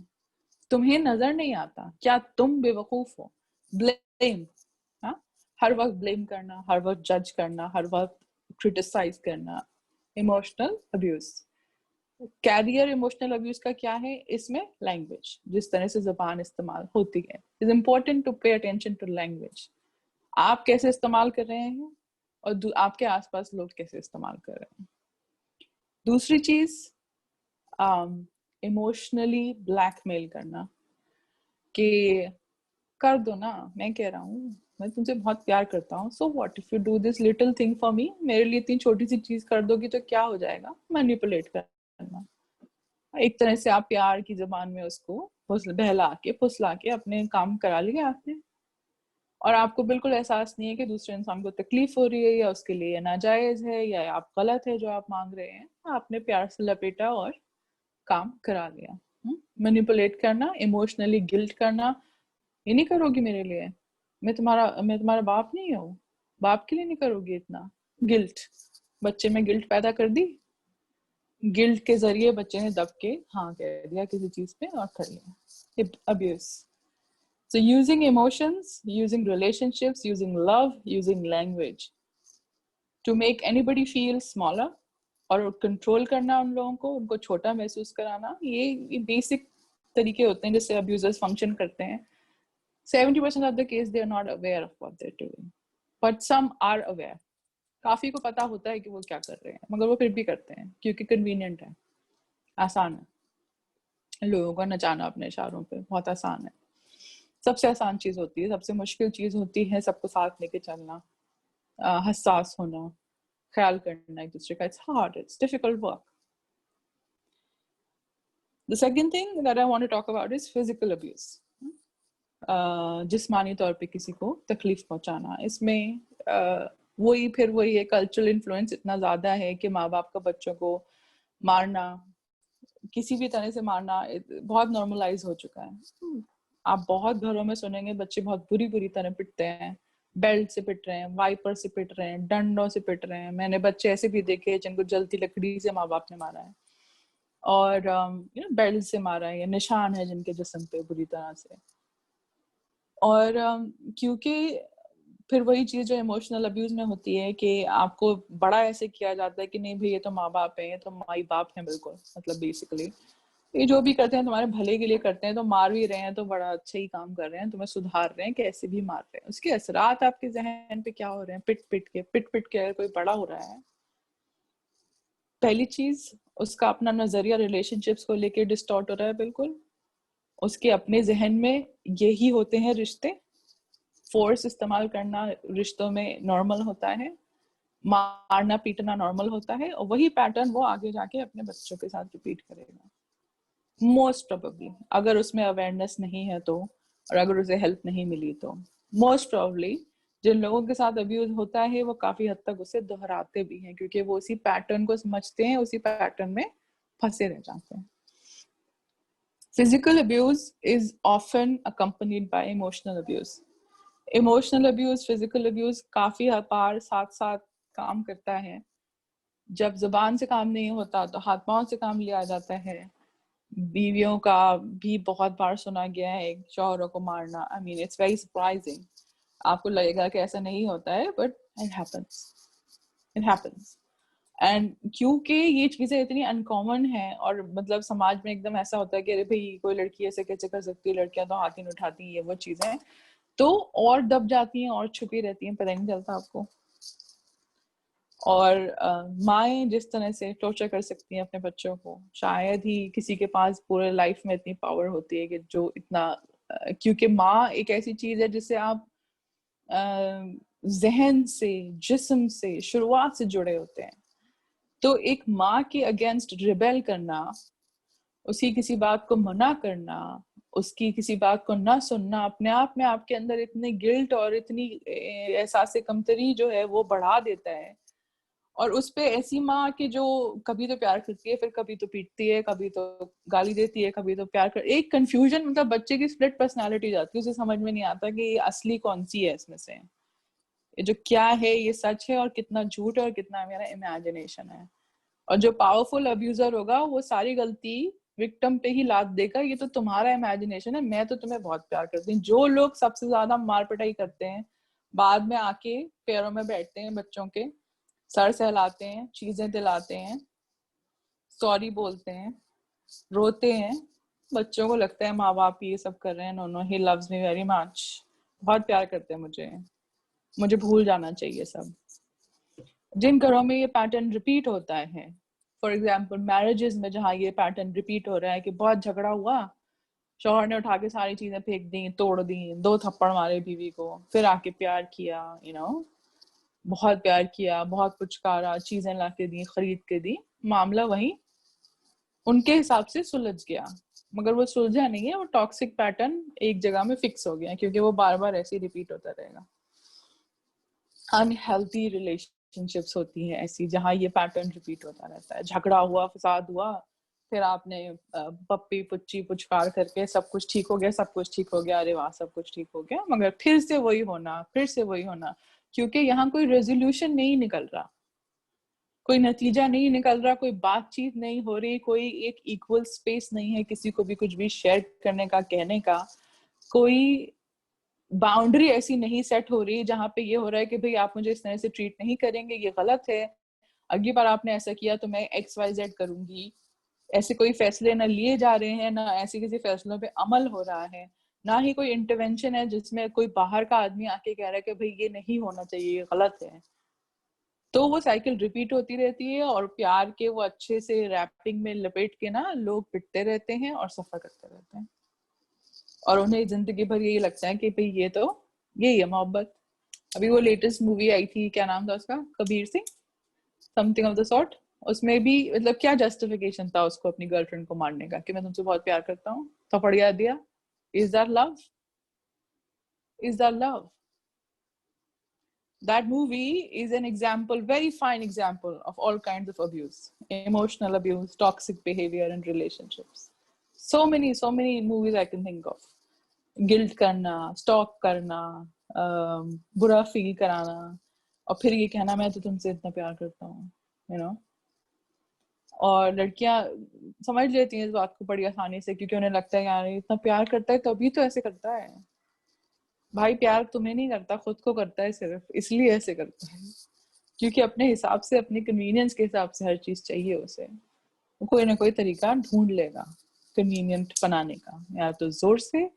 तुम्हें नजर नहीं आता, क्या तुम बेवकूफ हो, ब्लेम, हाँ, हर वक्त ब्लेम करना, हर वक्त जज करना, हर वक्त क्रिटिसाइज करना, emotional abuse. Career emotional abuse का क्या है, इसमें लैंग्वेज, जिस तरह से जबान इस्तेमाल होती है, is important to pay attention to language. आप कैसे इस्तेमाल कर रहे हैं और आपके आसपास लोग कैसे इस्तेमाल कर रहे हैं। दूसरी चीज, इमोशनली ब्लैकमेल करना, कि कर दो ना, मैं कह रहा हूँ मैं तुमसे बहुत प्यार करता हूँ, so what if you do this little thing for me, मेरे लिए इतनी छोटी सी चीज कर दोगी तो क्या हो जाएगा, मैनिपुलेट करना। एक तरह से आप प्यार की जबान में उसको बहला के फुसला के अपने काम करा लिया आपने, और आपको बिल्कुल एहसास नहीं है कि दूसरे इंसान को तकलीफ हो रही है या उसके लिए नाजायज है या आप गलत है जो आप मांग रहे हैं, आपने प्यार से लपेटा और काम करा लिया। मैनिपुलेट करना, इमोशनली गिल्ट करना, ये नहीं करोगी मेरे लिए, मैं तुम्हारा बाप नहीं हूँ, बाप के लिए नहीं करोगी इतना, गिल्ट, बच्चे में गिल्ट पैदा कर दी, गिल्ट के जरिए बच्चे ने दब के हाँ कह दिया किसी चीज पे और कर लिया, abuse. So using emotions, using relationships, using love, using language to make anybody feel smaller और कंट्रोल करना उन लोगों को, उनको छोटा महसूस कराना, ये बेसिक तरीके होते हैं जिससे अब्यूजर्स फंक्शन करते हैं। 70% of the case they are not aware of what they're doing, but some are aware. काफी को पता होता है कि वो क्या कर रहे हैं, मगर वो फिर भी करते हैं क्योंकि कन्वीनियंट है, आसान है, लोगों को नचाना अपने इशारों पे बहुत आसान है। सबसे आसान चीज होती है, सबसे मुश्किल चीज होती है सबको साथ लेके चलना, हसास होना, ख्याल करना एक दूसरे का। It's hard, it's difficult work. The second thing that I want to talk about is physical abuse. जिस्मानी तौर पे किसी को तकलीफ पहुंचाना। इसमें वही है, कल्चरल इन्फ्लुएंस इतना ज्यादा है कि माँ बाप का बच्चों को मारना, किसी भी तरह से मारना बहुत नॉर्मलाइज हो चुका है। आप बहुत घरों में सुनेंगे बच्चे बहुत बुरी तरह पिटते हैं, बेल्ट से पिट रहे हैं, वाइपर से पिट रहे हैं, डंडों से पिट रहे हैं। मैंने बच्चे ऐसे भी देखे जिनको जलती लकड़ी से माँ बाप ने मारा है, और बेल्ट से मारा है, या निशान है जिनके जिस्म पे बुरी तरह से। और क्योंकि फिर वही चीज जो इमोशनल अब्यूज में होती है कि आपको बड़ा ऐसे किया जाता है कि नहीं भाई ये तो माँ बाप है, ये तो माई बाप है, बिल्कुल मतलब बेसिकली ये जो भी करते हैं तुम्हारे भले के लिए करते हैं, तो मार भी रहे हैं तो बड़ा अच्छा ही काम कर रहे हैं, तुम्हें सुधार रहे हैं कि ऐसे भी मार रहे हैं। उसके असरात आपके जहन पे क्या हो रहे हैं, पिट पिट के अगर कोई बड़ा हो रहा है, पहली चीज उसका अपना नजरिया रिलेशनशिप्स को लेके डिस्टॉर्ट हो रहा है, बिल्कुल उसके अपने जहन में यही होते हैं रिश्ते, फोर्स इस्तेमाल करना रिश्तों में नॉर्मल होता है, मारना पीटना नॉर्मल होता है, और वही पैटर्न वो आगे जाके अपने बच्चों के साथ रिपीट करेगा मोस्ट प्रोबेबली, अगर उसमें अवेयरनेस नहीं है तो, और अगर उसे हेल्प नहीं मिली तो। मोस्ट प्रोबेबली जिन लोगों के साथ अब्यूज होता है वो काफी हद तक उसे दोहराते भी हैं, क्योंकि वो उसी पैटर्न को समझते हैं, उसी पैटर्न में फंसे रह जाते हैं। Physical abuse is often accompanied by emotional abuse. Emotional abuse, physical abuse काफी बार साथ साथ काम करता है। जब जुबान से काम नहीं होता तो हाथ पांव से काम लिया जाता है। बीवियों का भी बहुत बार सुना गया है शौहरों को मारना। I mean it's very surprising, आपको लगेगा कि ऐसा नहीं होता है, but it happens, it happens. And क्योंकि ये चीजें इतनी अनकॉमन है और मतलब समाज में एकदम ऐसा होता है कि अरे भाई कोई लड़की ऐसे कैसे कर सकती है, लड़कियां तो हाथ ही नहीं उठाती, ये वो चीजें तो और दब जाती हैं और छुपी रहती हैं, पता नहीं चलता आपको। और माएँ जिस तरह से टॉर्चर कर सकती हैं अपने बच्चों को, शायद ही किसी के पास पूरे लाइफ में इतनी पावर होती है कि जो इतना क्योंकि माँ एक ऐसी चीज है जिससे आप जहन से, जिस्म से शुरुआत से जुड़े होते हैं। तो एक माँ के अगेंस्ट रिबेल करना, उसकी किसी बात को मना करना, उसकी किसी बात को ना सुनना, अपने आप में आपके अंदर इतने गिल्ट और इतनी एहसास कमतरी जो है वो बढ़ा देता है। और उस पे ऐसी माँ कि जो कभी तो प्यार करती है, फिर कभी तो पीटती है, कभी तो गाली देती है, कभी तो प्यार कर, एक कंफ्यूजन, मतलब बच्चे की स्प्लिट पर्सनालिटी जाती है, उसे समझ में नहीं आता कि ये असली कौन सी है इसमें से, ये जो क्या है ये सच है और कितना झूठ है और कितना मेरा इमेजिनेशन है। और जो पावरफुल अब्यूजर होगा वो सारी गलती विक्टिम पे ही लाद देगा, ये तो तुम्हारा इमेजिनेशन है, मैं तो तुम्हें बहुत प्यार करती हूँ। जो लोग सबसे ज्यादा मार पिटाई करते हैं बाद में आके पैरों में बैठते हैं बच्चों के, सर सहलाते हैं, चीजें दिलाते हैं, सॉरी बोलते हैं, रोते हैं, बच्चों को लगता है माँ बाप ये सब कर रहे हैं, no no he loves me very much, बहुत प्यार करते हैं मुझे, मुझे भूल जाना चाहिए सब। जिन घरों में ये पैटर्न रिपीट होता है, फॉर एग्जाम्पल मैरिजेस में जहाँ ये पैटर्न रिपीट हो रहा है कि बहुत झगड़ा हुआ, शौहर ने उठा के सारी चीजें फेंक दी, तोड़ दी, 2 थप्पड़ मारे बीवी को, फिर आके प्यार किया, बहुत प्यार किया, बहुत पुचकारा, चीजें लाके दी, खरीद के दी, मामला वही उनके हिसाब से सुलझ गया, मगर वो सुलझा नहीं है, वो टॉक्सिक पैटर्न एक जगह में फिक्स हो गया क्योंकि वो बार बार ऐसे रिपीट होता रहेगा। अनहेल्थी रिलेशनशिप्स होती हैं ऐसी जहाँ ये पैटर्न रिपीट होता रहता है, झगड़ा हुआ, फसाद हुआ, फिर आपने पप्पी पुच्ची पुचकार करके सब कुछ ठीक हो गया, सब कुछ ठीक हो गया, अरे वाह सब कुछ ठीक हो गया, मगर फिर से वही होना, फिर से वही होना, क्योंकि यहाँ कोई रेजोल्यूशन नहीं निकल रहा, कोई नतीजा नहीं निकल रहा, कोई बातचीत नहीं हो रही, कोई एक इक्वल स्पेस नहीं है किसी को भी कुछ भी शेयर करने का, कहने का, कोई बाउंड्री ऐसी नहीं सेट हो रही जहां पे ये हो रहा है कि भाई आप मुझे इस तरह से ट्रीट नहीं करेंगे, ये गलत है, अगली बार आपने ऐसा किया तो मैं XYZ करूंगी। ऐसे कोई फैसले ना लिए जा रहे हैं, ना ऐसे किसी फैसलों पे अमल हो रहा है, ना ही कोई इंटरवेंशन है जिसमें कोई बाहर का आदमी आके कह रहा है कि भाई ये नहीं होना चाहिए, ये गलत है। तो वो साइकिल रिपीट होती रहती है और प्यार के वो अच्छे से रैपिंग में लपेट के ना लोग पिटते रहते हैं और सफर करते रहते हैं, और उन्हें जिंदगी भर यही लगता है कि भाई ये तो यही है मोहब्बत। अभी वो लेटेस्ट मूवी आई थी, क्या नाम था उसका, Kabir Singh, something of the sort, उसमें भी मतलब क्या जस्टिफिकेशन था उसको अपनी गर्लफ्रेंड को मारने का कि मैं तुमसे बहुत प्यार करता हूँ, थप्पड़ याद दिया। Is that love? Is that love? That movie is an example, very fine example of all kinds of abuse, emotional abuse, toxic behavior in relationships. So many movies I can think of. Guilt करना, stalk करना, बुरा feel कराना, और फिर ये कहना मैं तो तुमसे इतना प्यार करता हूँ, you know. और लड़कियां समझ लेती हैं इस बात को बड़ी आसानी से क्योंकि उन्हें लगता है यार इतना प्यार करता है तभी तो ऐसे करता है। भाई प्यार तुम्हें नहीं करता, खुद को करता है, सिर्फ इसलिए ऐसे करता है क्योंकि अपने हिसाब से, अपनी कन्वीनियंस के हिसाब से हर चीज चाहिए उसे, वो कोई ना कोई तरीका ढूंढ लेगा कन्वीनियंट बनाने का, या तो जोर से,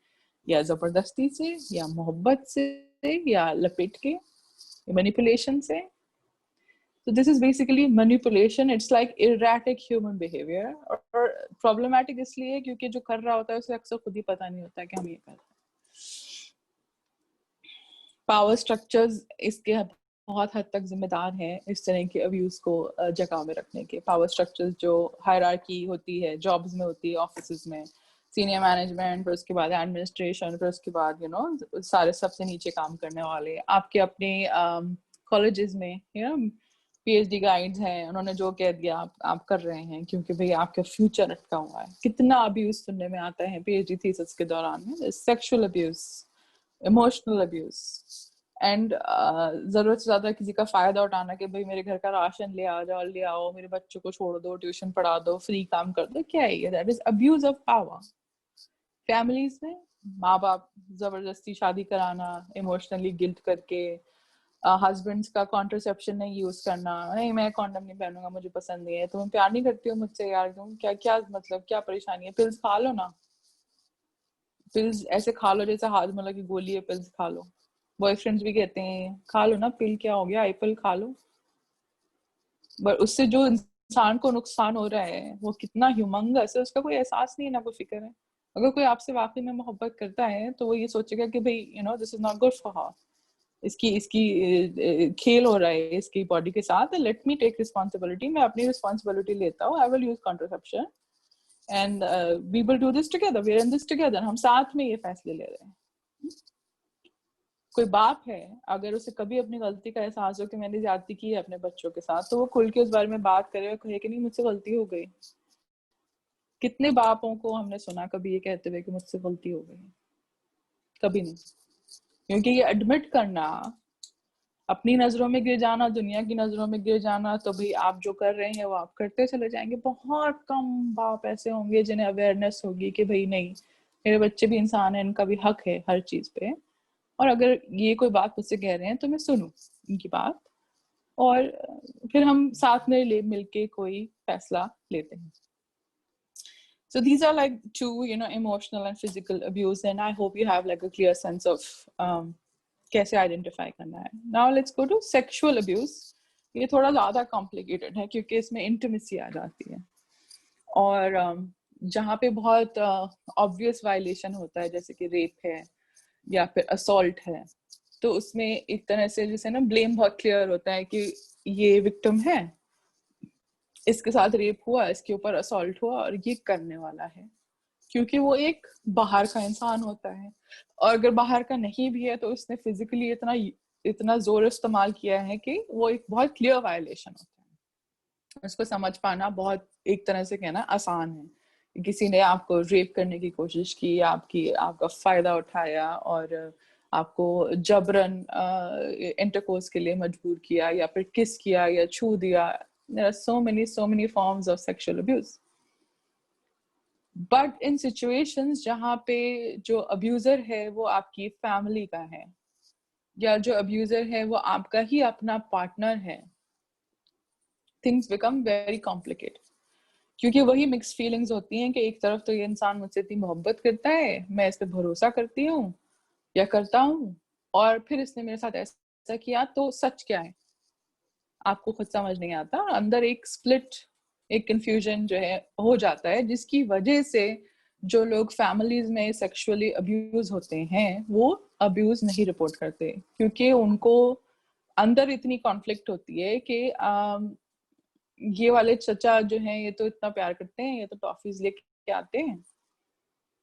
या जबरदस्ती से, या मोहब्बत से, या लपेट के, मैनिपुलेशन से। So this is basically manipulation. It's like erratic human behavior. और problematic इसलिए क्योंकि जो कर रहा होता है उसे अक्सर खुद ही पता नहीं होता कि हम ये कर रहे हैं। पावर स्ट्रक्चर्स इसके बहुत हद तक जिम्मेदार हैं इस तरह के अब्यूज को जगह में रखने के। पावर स्ट्रक्चर्स जो हायरार्की होती है जॉब्स में होती है, ऑफिस में सीनियर मैनेजमेंट, फिर उसके बाद एडमिनिस्ट्रेशन, फिर उसके बाद सारे सबसे नीचे काम करने वाले, आपके अपने कॉलेजेस में PhD गाइड्स हैं, उन्होंने जो कह दिया आप कर रहे हैं क्योंकि भाई आपका फ्यूचर अटका हुआ है। कितना अब्यूज सुनने में आता है PhD थीसिस के दौरान में, sexual abuse, emotional abuse and जरूरत से ज्यादा किसी का फायदा उठाना कि भाई मेरे घर का राशन ले आ जाओ, ले आओ, मेरे बच्चों को छोड़ दो, ट्यूशन पढ़ा दो, फ्री काम कर दो, क्या है ये? That is abuse of power. Families में माँ बाप जबरदस्ती शादी कराना, इमोशनली गिल्ट करके, हस्बैंड्स का कॉन्ट्रासेप्शन नहीं यूज करना, नहीं मैं कॉन्डम नहीं पहनूंगा, मुझे पसंद नहीं है, तुम प्यार नहीं करती हो मुझसे यार, तुम क्या क्या मतलब क्या परेशानी है, पिल्स खा लो ना, पिल्स ऐसे खा लो जैसे हाजमोला की गोली है, पिल्स खा लो। बॉयफ्रेंड्स भी कहते हैं खा लो ना पिल, क्या हो गया, एप्पल खा लो। बट उससे जो इंसान को नुकसान हो रहा है वो कितना ह्यूमंगस है, उसका कोई एहसास नहीं है, ना कोई फिक्र है। अगर कोई आपसे वाकई में मोहब्बत करता है तो वो ये सोचेगा कि भाई this is not good for her, इसकी इसकी खेल हो रहा है इसकी बॉडी के साथ, लेट मी टेक रिस्पॉन्सिबिलिटी, मैं अपनी रिस्पॉन्सिबिलिटी लेता हूँ, I will use contraception and we will do this together, we are in this together, हम साथ में ये फैसले ले रहे हैं। कोई बाप है अगर उसे कभी अपनी गलती का एहसास हो कि मैंने ज्यादती की है अपने बच्चों के साथ, तो वो खुल के उस बारे में बात करे और कहे कि नहीं मुझसे गलती हो गई। कितने बापों को हमने सुना कभी ये कहते हुए कि मुझसे गलती हो गई? कभी नहीं। क्योंकि ये एडमिट करना, अपनी नजरों में गिर जाना, दुनिया की नजरों में गिर जाना, तो भाई आप जो कर रहे हैं वो आप करते चले जाएंगे। बहुत कम बाप ऐसे होंगे जिन्हें अवेयरनेस होगी कि भाई नहीं, मेरे बच्चे भी इंसान है, इनका भी हक है हर चीज पे, और अगर ये कोई बात मुझसे कह रहे हैं तो मैं सुनूं इनकी बात, और फिर हम साथ में मिलके कोई फैसला लेते हैं। So these are like two, emotional and physical abuse, and I hope you have like a clear sense of कैसे identify करना है. Now let's go to sexual abuse. ये थोड़ा ज़्यादा complicated है क्योंकि इसमें intimacy आ जाती है, और जहाँ पे बहुत obvious violation होता है, जैसे कि rape है या फिर assault है, तो उसमें एक तरह से जैसे ना ब्लेम बहुत क्लियर होता है कि ये विक्टिम है, इसके साथ रेप हुआ, इसके ऊपर असॉल्ट हुआ, और ये करने वाला है, क्योंकि वो एक बाहर का इंसान होता है। और अगर बाहर का नहीं भी है तो उसने फिजिकली इतना इतना जोर इस्तेमाल किया है कि वो एक बहुत क्लियर वायलेशन होता है। उसको समझ पाना बहुत एक तरह से कहना आसान है। किसी ने आपको रेप करने की कोशिश की, आपका फायदा उठाया और आपको जबरन इंटरकोर्स के लिए मजबूर किया, या फिर किस किया या छू दिया। There are so many forms of sexual abuse. But in situations जहाँ पे जो अब्यूजर है वो आपकी फैमिली का है, या जो अब्यूजर है वो आपका ही अपना पार्टनर है, things become very complicated. क्योंकि वही मिक्स फीलिंग्स होती हैं कि एक तरफ तो ये इंसान मुझसे इतनी मोहब्बत करता है, मैं इस पे भरोसा करती हूँ या करता हूँ, और फिर इसने मेरे साथ ऐसा किया, तो सच क्या है आपको खुद समझ नहीं आता। अंदर एक स्प्लिट, एक कंफ्यूजन जो है हो जाता है, जिसकी वजह से जो लोग फैमिलीज में सेक्सुअली अब्यूज होते हैं वो अब्यूज नहीं रिपोर्ट करते, क्योंकि उनको अंदर इतनी कॉन्फ्लिक्ट होती है कि ये वाले चचा जो हैं ये तो इतना प्यार करते हैं, ये तो टॉफीज लेके आते हैं,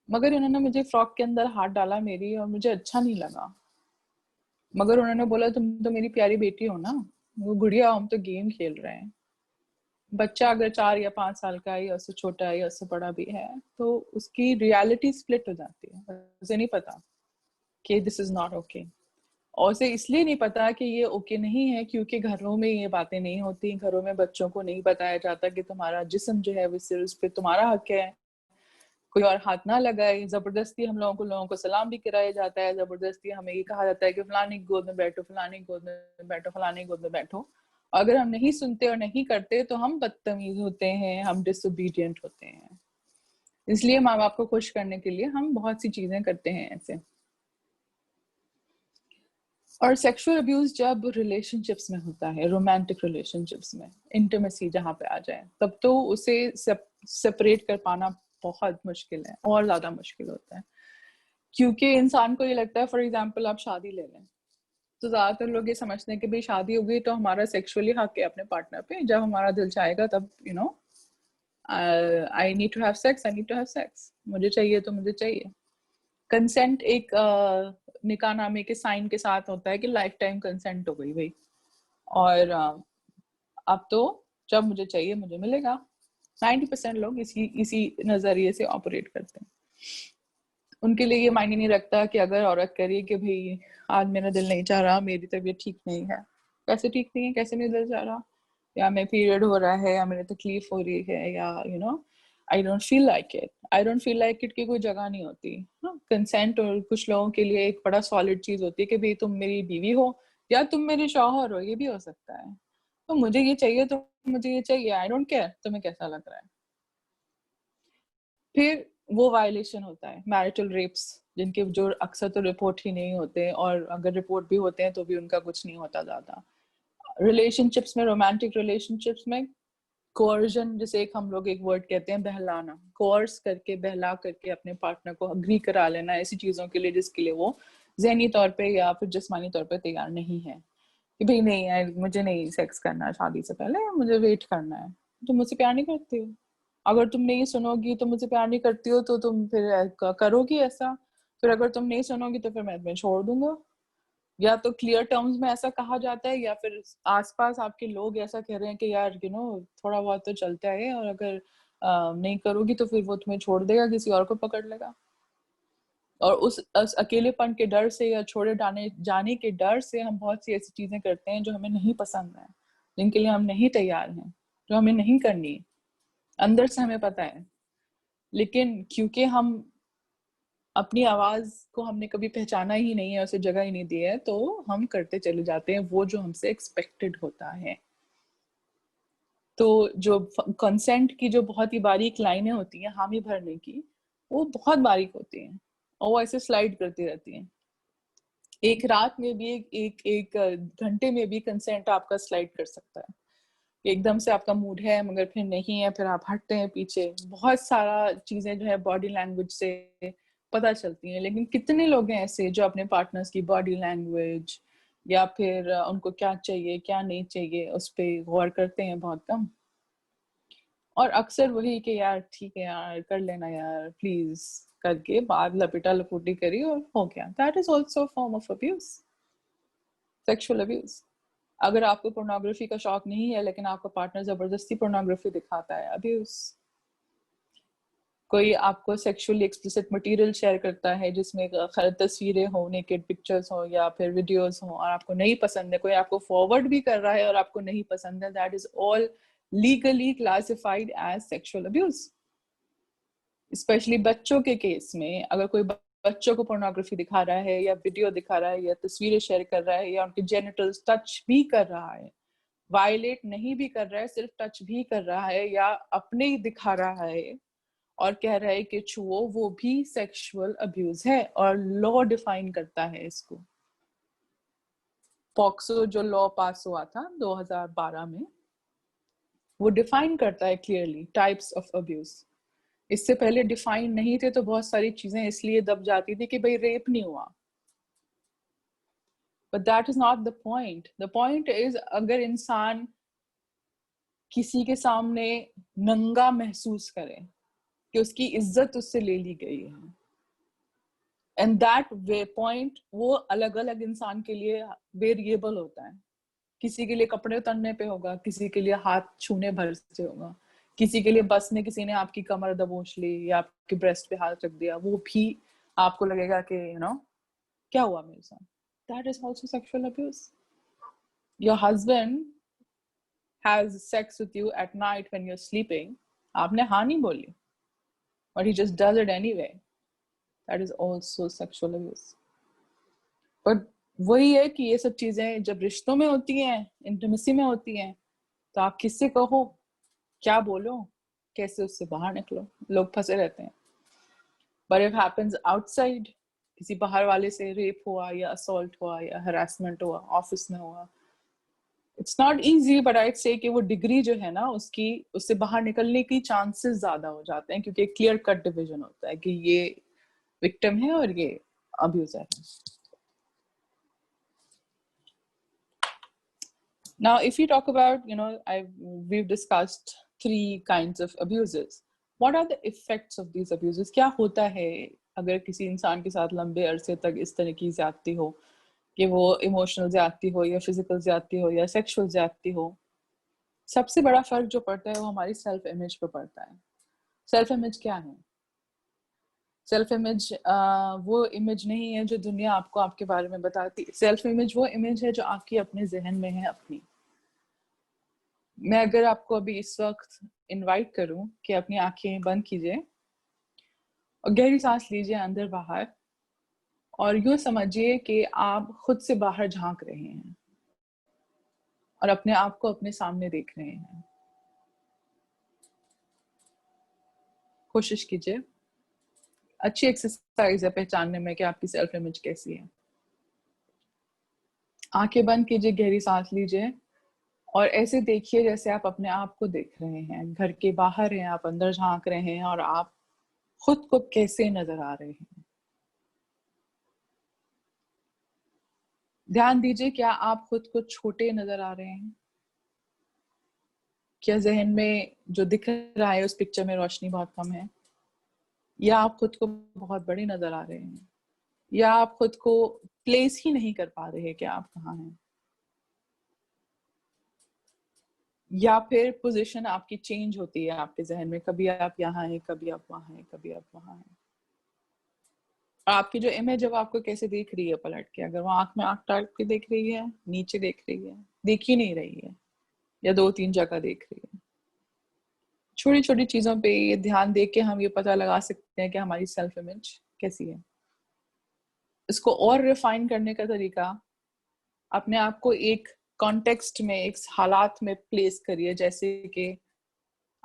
मगर इन्होंने मुझे फ्रॉक के अंदर हाथ डाला मेरी और मुझे अच्छा नहीं लगा, मगर उन्होंने बोला तुम तो मेरी प्यारी बेटी हो ना, वो गुड़िया, हम तो गेम खेल रहे हैं। बच्चा अगर 4 या 5 साल का है या उससे छोटा है या उससे बड़ा भी है, तो उसकी रियलिटी स्प्लिट हो जाती है। उसे नहीं पता कि दिस इज नॉट ओके, और उसे इसलिए नहीं पता कि ये ओके नहीं है क्योंकि घरों में ये बातें नहीं होती। घरों में बच्चों को नहीं बताया जाता कि तुम्हारा जिस्म जो है उस पर तुम्हारा हक है, कोई और हाथ ना लगाए। जबरदस्ती हम लोगों को सलाम भी कराया जाता है, जबरदस्ती हमें ये कहा जाता है कि फलानी गोद में बैठो, फलानी गोद में बैठो, फलानी गोद में बैठो। अगर हम नहीं सुनते और नहीं करते तो हम बदतमीज होते हैं, हम डिसोबीडियंट होते हैं। इसलिए माँ बाप को खुश करने के लिए हम बहुत सी चीजें करते हैं ऐसे। और सेक्सुअल अब्यूज जब रिलेशनशिप्स में होता है, रोमांटिक रिलेशनशिप्स में, इंटीमेसी जहाँ पे आ जाए, तब तो उसे सेपरेट कर पाना बहुत मुश्किल है, और ज्यादा मुश्किल होता है। क्योंकि इंसान को ये लगता है, फॉर एग्जाम्पल आप शादी ले लें, तो ज्यादातर लोग ये समझते हैं कि भाई शादी हो गई तो हमारा सेक्सुअली हक है अपने पार्टनर पे, जब हमारा दिल चाहेगा तब I need to have sex, I need to have sex, मुझे चाहिए तो मुझे चाहिए। कंसेंट एक निकाहनामे के साइन के साथ होता है कि लाइफ टाइम कंसेंट हो गई भाई, और अब तो जब मुझे चाहिए मुझे मिलेगा। 90% लोग इसी नजरिए से ऑपरेट करते हैं। उनके लिए ये मायने नहीं रखता कि अगर औरत करी कि भाई आज मेरा दिल नहीं चाह रहा, मेरी तबीयत ठीक नहीं है। कैसे ठीक नहीं है, कैसे नहीं दिल चाह रहा, या मैं पीरियड हो रहा है, या मेरे तकलीफ हो रही है, या I don't feel like it, I don't feel like it की कोई जगह नहीं होती। कंसेंट और कुछ लोगों के लिए एक बड़ा सॉलिड चीज होती है कि भाई तुम मेरी बीवी हो या तुम मेरे शौहर हो, ये भी हो सकता है। तो मुझे ये चाहिए तो मुझे ये चाहिए, आई डोंट केयर तुम्हें कैसा लग रहा है। फिर वो वायलेशन होता है मैरिटल रेप्स, जिनके जो अक्सर तो रिपोर्ट ही नहीं होते, और अगर रिपोर्ट भी होते हैं तो भी उनका कुछ नहीं होता ज्यादा। रिलेशनशिप्स में, रोमांटिक रिलेशनशिप्स में कोअर्जन, जैसे एक हम लोग एक वर्ड कहते हैं बहलाना, कोर्स करके बहला करके अपने पार्टनर को अग्री करा लेना ऐसी चीजों के लिए जिसके लिए वो ज़हनी तौर पे या फिर जिस्मानी तौर पे तैयार नहीं है। कि भाई नहीं यार, मुझे नहीं सेक्स करना है शादी से पहले, मुझे वेट करना है। तुम मुझसे प्यार नहीं करती हो, अगर तुम नहीं सुनोगी तो मुझे प्यार नहीं करती हो, तो तुम फिर करोगी ऐसा। फिर अगर तुम नहीं सुनोगी तो फिर मैं तुम्हें छोड़ दूंगा। या तो क्लियर टर्म्स में ऐसा कहा जाता है, या फिर आसपास आपके लोग ऐसा कह रहे हैं कि यार थोड़ा बहुत तो चलता है, और अगर नहीं करोगी तो फिर वो तुम्हें छोड़ देगा, किसी और को पकड़ लेगा। और उस अकेलेपन के डर से या छोड़े जाने के डर से हम बहुत सी ऐसी चीजें करते हैं जो हमें नहीं पसंद है, जिनके लिए हम नहीं तैयार हैं, जो हमें नहीं करनी, अंदर से हमें पता है, लेकिन क्योंकि हम अपनी आवाज को हमने कभी पहचाना ही नहीं है, उसे जगह ही नहीं दी है, तो हम करते चले जाते हैं वो जो हमसे एक्सपेक्टेड होता है। तो जो कंसेंट की जो बहुत ही बारीक लाइनें होती हैं हामी भरने की, वो बहुत बारीक होती हैं, और वो ऐसे स्लाइड करती रहती हैं। एक रात में भी, एक घंटे में भी कंसेंट आपका स्लाइड कर सकता है। एकदम से आपका मूड है मगर फिर नहीं है, फिर आप हटते हैं पीछे। बहुत सारा चीजें जो है बॉडी लैंग्वेज से पता चलती हैं, लेकिन कितने लोग हैं ऐसे जो अपने पार्टनर्स की बॉडी लैंग्वेज या फिर उनको क्या चाहिए क्या नहीं चाहिए उस पर गौर करते हैं? बहुत कम। और अक्सर वही कि यार ठीक है यार कर लेना यार प्लीज, करके बाद लपेटा लपूटी करी और हो गया। That is also form of abuse, sexual abuse. अगर आपको पोर्नोग्राफी का शौक नहीं है लेकिन आपका पार्टनर जबरदस्ती पोर्नोग्राफी दिखाता है, अब्यूज। कोई आपको सेक्सुअली एक्सप्लिसिट मटेरियल शेयर करता है जिसमें तस्वीरें हो, नेकेड पिक्चर्स हो या फिर वीडियोस हो, और आपको नहीं पसंद है, कोई आपको फॉरवर्ड भी कर रहा है और आपको नहीं पसंद है, that is all legally classified as sexual abuse. Specially बच्चों के केस में, अगर कोई बच्चों को पोर्नोग्राफी दिखा रहा है या वीडियो दिखा रहा है या तस्वीरें शेयर कर रहा है या उनके जेनिटल्स टच भी कर रहा है, वायलेट नहीं भी कर रहा है, सिर्फ टच भी कर रहा है या अपने ही दिखा रहा है और कह रहा है कि छुओ, वो भी सेक्सुअल अब्यूज है, और लॉ डिफाइन करता है इसको। पॉक्सो जो लॉ पास हुआ था 2012 में, वो डिफाइन करता है क्लियरली टाइप्स ऑफ अब्यूज। इससे पहले डिफाइन नहीं थे तो बहुत सारी चीजें इसलिए दब जाती थी कि भाई रेप नहीं हुआ। But that is not the point. The point is अगर इंसान किसी के सामने नंगा महसूस करे कि उसकी इज्जत उससे ले ली गई है, एंड दैट वे पॉइंट वो अलग अलग इंसान के लिए वेरिएबल होता है। किसी के लिए कपड़े उतरने पे होगा, किसी के लिए हाथ छूने भर से होगा, किसी के लिए बस में किसी ने आपकी कमर दबोच ली या आपके ब्रेस्ट पे हाथ रख दिया, वो भी आपको लगेगा कि क्या हुआ मेरे साथ। That is also sexual abuse. Your husband has sex with you at night when you are sleeping, आपने हाँ नहीं बोली, but he just does it anyway, that is also sexual abuse. But वही है कि ये सब चीजें जब रिश्तों में होती हैं, इंटीमेसी में होती हैं, तो आप किससे कहो, क्या बोलो, कैसे उससे बाहर निकलो, लोग फंसे रहते हैं। बट इफ हैपेंस आउटसाइड, किसी बाहर वाले से रेप हुआ या असॉल्ट हुआ या हरासमेंट हुआ, ऑफिस में हुआ, it's not easy, but I से कि वो डिग्री जो है ना उसकी, उससे बाहर निकलने की चांसेस ज्यादा हो जाते हैं, क्योंकि क्लियर कट डिविजन होता है कि ये विक्टिम है और ये अब्यूजर है। Now, if we talk about, we've discussed 3 kinds of abuses. What are the effects of these abuses? क्या होता है अगर किसी इंसान के साथ लंबे अरसे तक इस तरह की ज्यादती हो, कि वो इमोशनल ज्यादती हो या फिजिकल ज्यादती हो या सेक्सुअल ज्यादती हो? सबसे बड़ा फर्क जो पड़ता है वो हमारी सेल्फ इमेज पे पड़ता है। सेल्फ इमेज क्या है? सेल्फ इमेज वो इमेज नहीं है जो दुनिया आपको आपके बारे में बताती। सेल्फ इमेज वो इमेज है जो आपकी अपने जहन में है अपनी। मैं अगर आपको अभी इस वक्त इनवाइट करूं कि अपनी आंखें बंद कीजिए और गहरी सांस लीजिए अंदर बाहर, और यूं समझिए कि आप खुद से बाहर झांक रहे हैं और अपने आप को अपने सामने देख रहे हैं। कोशिश कीजिए। अच्छी एक्सरसाइज है पहचानने में कि आपकी सेल्फ इमेज कैसी है। आंखें बंद कीजिए, गहरी सांस लीजिए और ऐसे देखिए जैसे आप अपने आप को देख रहे हैं। घर के बाहर हैं, आप अंदर झांक रहे हैं और आप खुद को कैसे नजर आ रहे हैं। ध्यान दीजिए, क्या आप खुद को छोटे नजर आ रहे हैं? क्या जहन में जो दिख रहा है उस पिक्चर में रोशनी बहुत कम है? या आप खुद को बहुत बड़े नजर आ रहे हैं? या आप खुद को प्लेस ही नहीं कर पा रहे कि आप कहाँ हैं? या फिर पोजीशन आपकी चेंज होती है आपके जहन में, कभी आप यहाँ हैं, कभी आप वहां हैं, कभी आप वहां हैं। आपकी जो इमेज है वो आपको कैसे देख रही है पलट के? अगर वो आंख में आंख डाल के देख रही है, नीचे देख रही है, देख ही नहीं रही है, या 2-3 जगह देख रही है। छोटी छोटी चीजों पे ये ध्यान दे के हम ये पता लगा सकते हैं कि हमारी सेल्फ इमेज कैसी है। इसको और रिफाइन करने का तरीका, अपने आप को एक कॉन्टेक्स्ट में, एक हालात में प्लेस करिए। जैसे कि